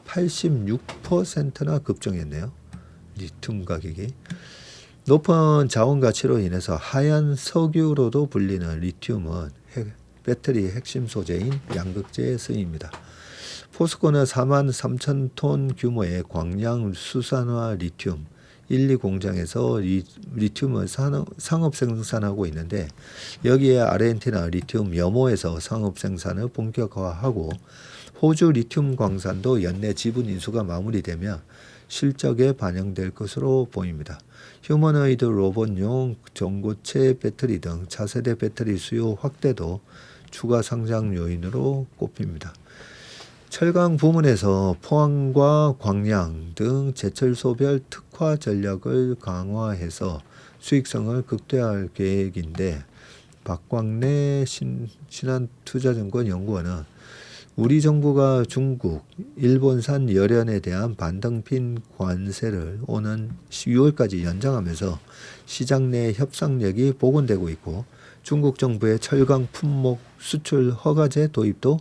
S1: 86%나 급등했네요. 리튬 가격이. 높은 자원 가치로 인해서 하얀 석유로도 불리는 리튬은 배터리 핵심 소재인 양극재에 쓰입니다. 포스코는 43,000톤 규모의 광양 수산화 리튬 1, 2 공장에서 리튬을 상업 생산하고 있는데 여기에 아르헨티나 리튬 여모에서 상업 생산을 본격화하고 호주 리튬 광산도 연내 지분 인수가 마무리되면 실적에 반영될 것으로 보입니다. 휴머노이드 로봇용 전고체 배터리 등 차세대 배터리 수요 확대도 추가 상장 요인으로 꼽힙니다. 철강 부문에서 포항과 광양 등 제철소별 특화 전략을 강화해서 수익성을 극대화할 계획인데 박광래 신한투자증권 연구원은 우리 정부가 중국, 일본산 열연에 대한 반등핀 관세를 오는 6월까지 연장하면서 시장 내 협상력이 복원되고 있고 중국 정부의 철강 품목 수출 허가제 도입도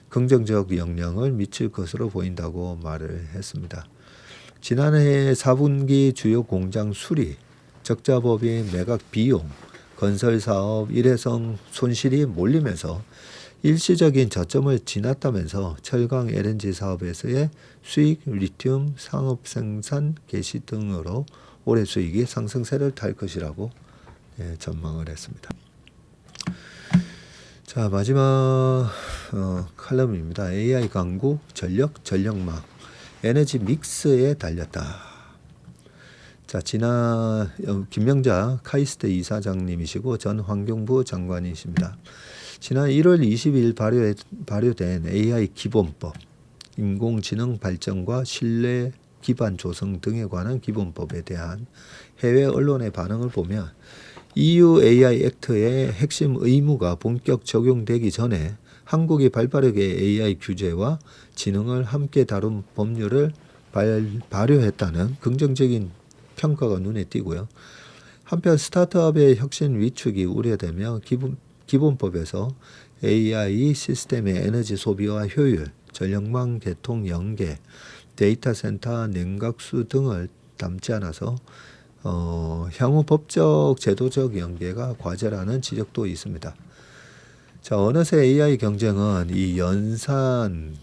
S1: 긍정적 영향을 미칠 것으로 보인다고 말을 했습니다. 지난해 4분기 주요 공장 수리, 적자법인 매각 비용, 건설사업 일회성 손실이 몰리면서 일시적인 저점을 지났다면서 철강 LNG 사업에서의 수익, 리튬 상업 생산 개시 등으로 올해 수익이 상승세를 탈 것이라고 전망을 했습니다. 자, 마지막 칼럼입니다. AI 강국, 전력망, 에너지 믹스에 달렸다. 자, 자, 김명자 카이스트 이사장님이시고 전 환경부 장관이십니다. 지난 1월 22일 발효된 AI 기본법, 인공지능 발전과 신뢰 기반 조성 등에 관한 기본법에 대한 해외 언론의 반응을 보면 EU AI 액트의 핵심 의무가 본격 적용되기 전에 한국이 발빠르게 AI 규제와 지능을 함께 다룬 법률을 발효했다는 긍정적인 평가가 눈에 띄고요. 한편 스타트업의 혁신 위축이 우려되며 기본법에서 AI 시스템의 에너지 소비와 효율, 전력망 개통 연계, 데이터 센터 냉각수 등을 담지 않아서 향후 법적 제도적 연계가 과제라는 지적도 있습니다. 자, 어느새 AI 경쟁은 이 연산과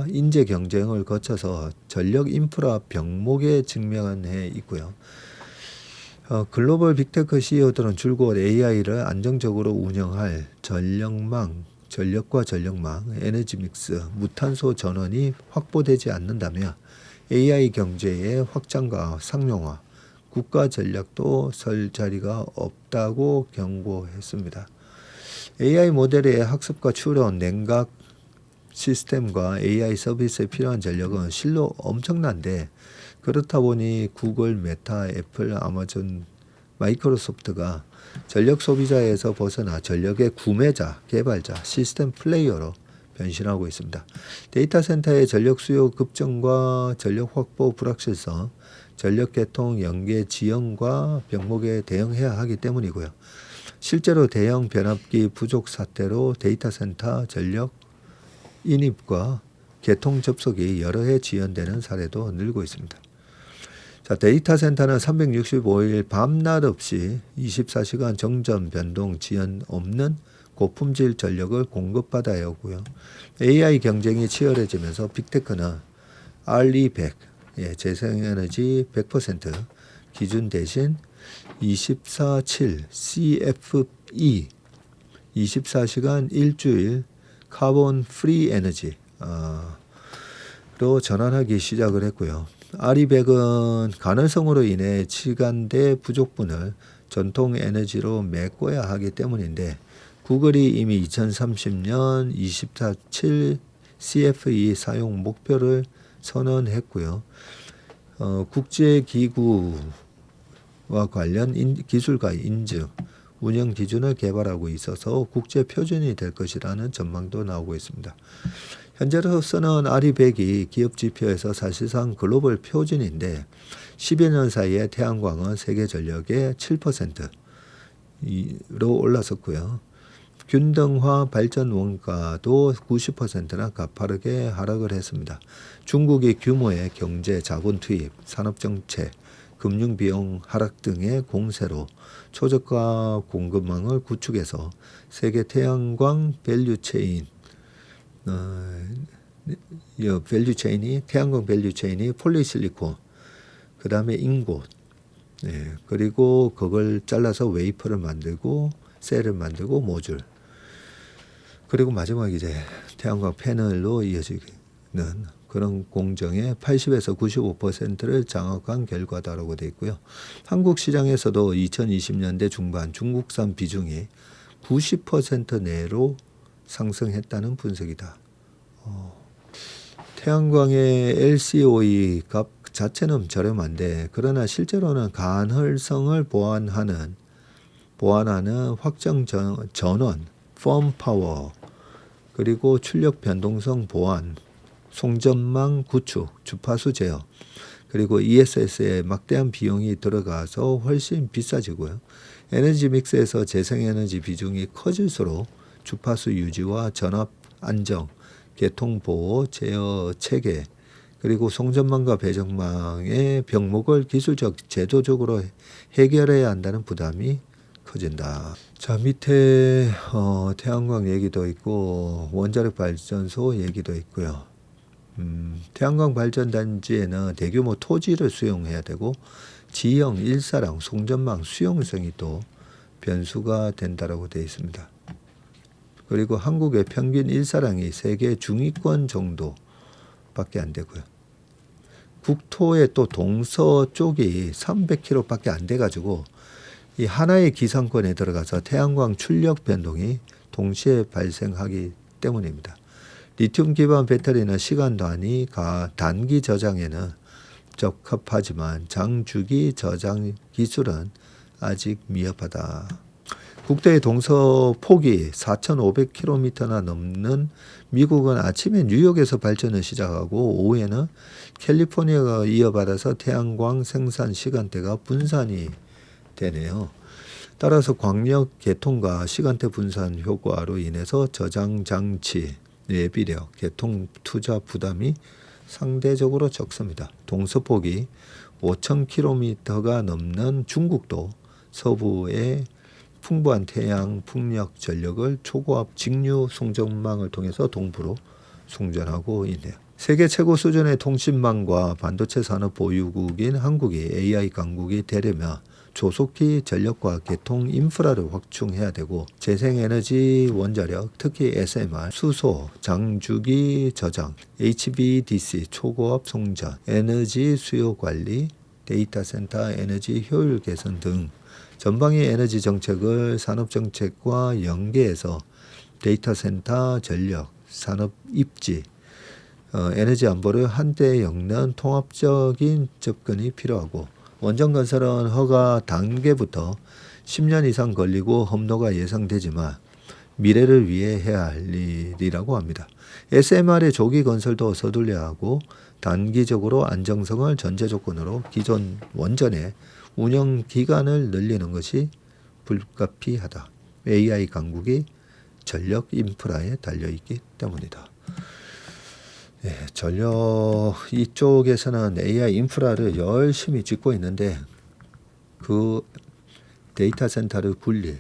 S1: 인재 경쟁을 거쳐서 전력 인프라 병목에 직면해 있고요. 글로벌 빅테크 CEO들은 줄곧 AI를 안정적으로 운영할 전력과 전력망, 에너지 믹스, 무탄소 전원이 확보되지 않는다며 AI 경제의 확장과 상용화, 국가 전략도 설 자리가 없다고 경고했습니다. AI 모델의 학습과 추론, 냉각 시스템과 AI 서비스에 필요한 전력은 실로 엄청난데 그렇다 보니 구글, 메타, 애플, 아마존, 마이크로소프트가 전력 소비자에서 벗어나 전력의 구매자, 개발자, 시스템 플레이어로 변신하고 있습니다. 데이터 센터의 전력 수요 급증과 전력 확보 불확실성, 전력 개통 연계 지연과 병목에 대응해야 하기 때문이고요. 실제로 대형 변압기 부족 사태로 데이터 센터 전력 인입과 개통 접속이 여러 해 지연되는 사례도 늘고 있습니다. 자, 데이터 센터는 365일 밤낮 없이 24시간 정전 변동 지연 없는 고품질 전력을 공급받아야 하고요. AI 경쟁이 치열해지면서 빅테크는 RE100, 재생에너지 100% 기준 대신 24/7 CFE 24시간 일주일 카본 프리 에너지로 전환하기 시작을 했고요. RE100은 가능성으로 인해 시간대 부족분을 전통 에너지로 메꿔야 하기 때문인데 구글이 이미 2030년 24/7 CFE 사용 목표를 선언했고요. 국제기구와 관련 기술과 인증, 운영 기준을 개발하고 있어서 국제 표준이 될 것이라는 전망도 나오고 있습니다. 현재로서는 RE100이 기업 지표에서 사실상 글로벌 표준인데 10여 년 사이에 태양광은 세계 전력의 7%로 올라섰고요. 균등화 발전 원가도 90%나 가파르게 하락을 했습니다. 중국이 규모의 경제 자본 투입, 산업정책, 금융비용 하락 등의 공세로 초저가 공급망을 구축해서 세계 태양광 밸류체인이 태양광 밸류체인이 폴리실리콘, 그 다음에 인고, 그리고 그걸 잘라서 웨이퍼를 만들고 셀을 만들고 모듈, 그리고 마지막 이제 태양광 패널로 이어지는 그런 공정의 80에서 95%를 장악한 결과다라고 되어 있고요. 한국 시장에서도 2020년대 중반 중국산 비중이 90% 내로 상승했다는 분석이다. 태양광의 LCOE 값 자체는 저렴한데 그러나 실제로는 간헐성을 보완하는 확정 전원, 펌 파워, 그리고 출력 변동성 보완, 송전망 구축, 주파수 제어, 그리고 ESS에 막대한 비용이 들어가서 훨씬 비싸지고요. 에너지 믹스에서 재생에너지 비중이 커질수록 주파수 유지와 전압 안정, 개통 보호, 제어 체계, 그리고 송전망과 배정망의 병목을 기술적, 제도적으로 해결해야 한다는 부담이 커진다. 자, 밑에 태양광 얘기도 있고 원자력 발전소 얘기도 있고요. 태양광 발전단지에는 대규모 토지를 수용해야 되고 지형, 일사량, 송전망 수용성이 또 변수가 된다라고 되어 있습니다. 그리고 한국의 평균 일사량이 세계 중위권 정도밖에 안 되고요. 국토의 또 동서쪽이 300km밖에 안 돼가지고 이 하나의 기상권에 들어가서 태양광 출력 변동이 동시에 발생하기 때문입니다. 리튬 기반 배터리는 시간 단기 저장에는 적합하지만 장주기 저장 기술은 아직 미흡하다. 국토의 동서폭이 4,500km나 넘는 미국은 아침에 뉴욕에서 발전을 시작하고 오후에는 캘리포니아가 이어받아서 태양광 생산 시간대가 분산이 되네요. 따라서 광역 개통과 시간대 분산 효과로 인해서 저장 장치, 내비력, 개통 투자 부담이 상대적으로 적습니다. 동서폭이 5,000km가 넘는 중국도 서부의 풍부한 태양 풍력 전력을 초고압 직류 송전망을 통해서 동부로 송전하고 있네요. 세계 최고 수준의 통신망과 반도체 산업 보유국인 한국이 AI 강국이 되려면 조속히 전력과 개통 인프라를 확충해야 되고 재생에너지 원자력, 특히 SMR, 수소, 장주기 저장, HVDC, 초고압 송전, 에너지 수요 관리, 데이터 센터 에너지 효율 개선 등 전방위 에너지 정책을 산업 정책과 연계해서 데이터 센터 전력, 산업 입지, 에너지 안보를 한데 엮는 통합적인 접근이 필요하고 원전 건설은 허가 단계부터 10년 이상 걸리고 험로가 예상되지만 미래를 위해 해야 할 일이라고 합니다. SMR의 조기 건설도 서둘러야 하고 단기적으로 안정성을 전제 조건으로 기존 원전의 운영 기간을 늘리는 것이 불가피하다. AI 강국이 전력 인프라에 달려있기 때문이다. 전력 이쪽에서는 AI 인프라를 열심히 짓고 있는데 그 데이터 센터를 굴릴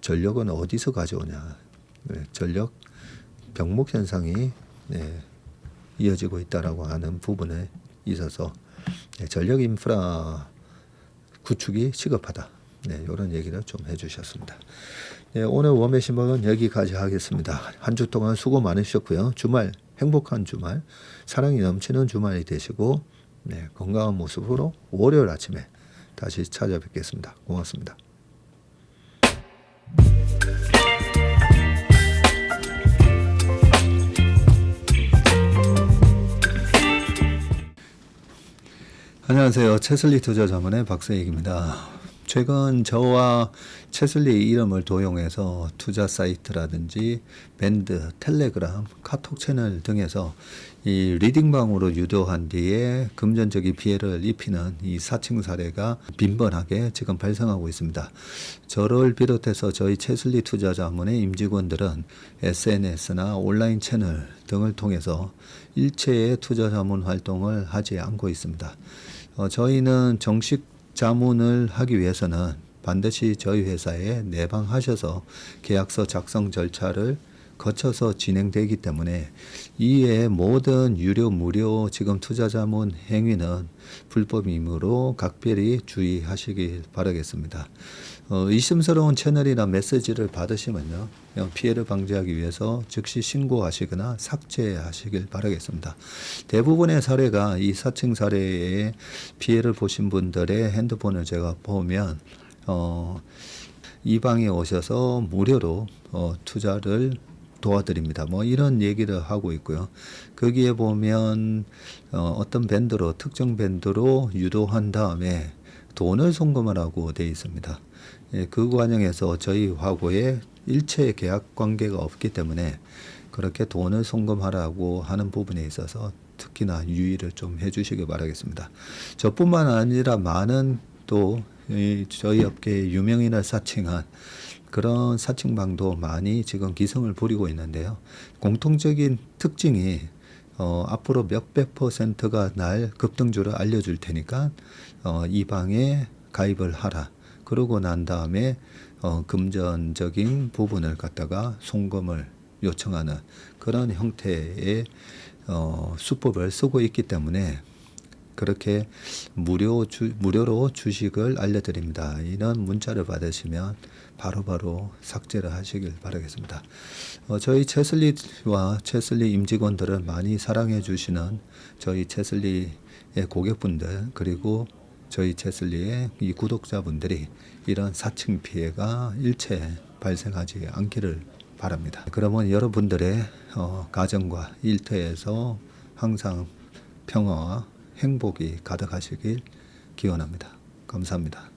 S1: 전력은 어디서 가져오냐. 전력 병목 현상이 이어지고 있다라고 하는 부분에 있어서 전력 인프라 구축이 시급하다. 이런 얘기를 좀 해주셨습니다. 오늘 웜의 신방은 여기까지 하겠습니다. 한 주 동안 수고 많으셨고요. 주말 행복한 주말, 사랑이 넘치는 주말이 되시고 건강한 모습으로 월요일 아침에 다시 찾아뵙겠습니다. 고맙습니다. 안녕하세요. 채슬리 투자자문의 박세익입니다. 최근 저와 채슬리 이름을 도용해서 투자 사이트라든지 밴드, 텔레그램, 카톡 채널 등에서 이 리딩방으로 유도한 뒤에 금전적인 피해를 입히는 이 사칭 사례가 빈번하게 지금 발생하고 있습니다. 저를 비롯해서 저희 채슬리 투자자문의 임직원들은 SNS나 온라인 채널 등을 통해서 일체의 투자자문 활동을 하지 않고 있습니다. 저희는 정식 자문을 하기 위해서는 반드시 저희 회사에 내방하셔서 계약서 작성 절차를 거쳐서 진행되기 때문에 이외의 모든 유료, 무료 지금 투자자문 행위는 불법이므로 각별히 주의하시길 바라겠습니다. 의심스러운 채널이나 메시지를 받으시면요, 피해를 방지하기 위해서 즉시 신고하시거나 삭제하시길 바라겠습니다. 대부분의 사례가 이 사칭 사례에 피해를 보신 분들의 핸드폰을 제가 보면 이 방에 오셔서 무료로 투자를 도와드립니다. 이런 얘기를 하고 있고요. 거기에 보면 어떤 밴드로 특정 밴드로 유도한 다음에 돈을 송금하라고 되어 있습니다. 그 과정에서 저희 하고의 일체 계약 관계가 없기 때문에 그렇게 돈을 송금하라고 하는 부분에 있어서 특히나 유의를 좀 해주시기 바라겠습니다. 저뿐만 아니라 많은 또 저희 업계의 유명인을 사칭한 그런 사칭방도 많이 지금 기승을 부리고 있는데요. 공통적인 특징이 앞으로 몇백 %가 날 급등주를 알려줄 테니까 이 방에 가입을 하라. 그러고 난 다음에 금전적인 부분을 갖다가 송금을 요청하는 그런 형태의 수법을 쓰고 있기 때문에 그렇게 무료로 주식을 알려드립니다. 이런 문자를 받으시면 바로바로 삭제를 하시길 바라겠습니다. 저희 채슬리와 채슬리 임직원들을 많이 사랑해 주시는 저희 채슬리 고객분들 그리고 저희 제슬리의 이 구독자분들이 이런 사칭 피해가 일체 발생하지 않기를 바랍니다. 그러면 여러분들의 가정과 일터에서 항상 평화와 행복이 가득하시길 기원합니다. 감사합니다.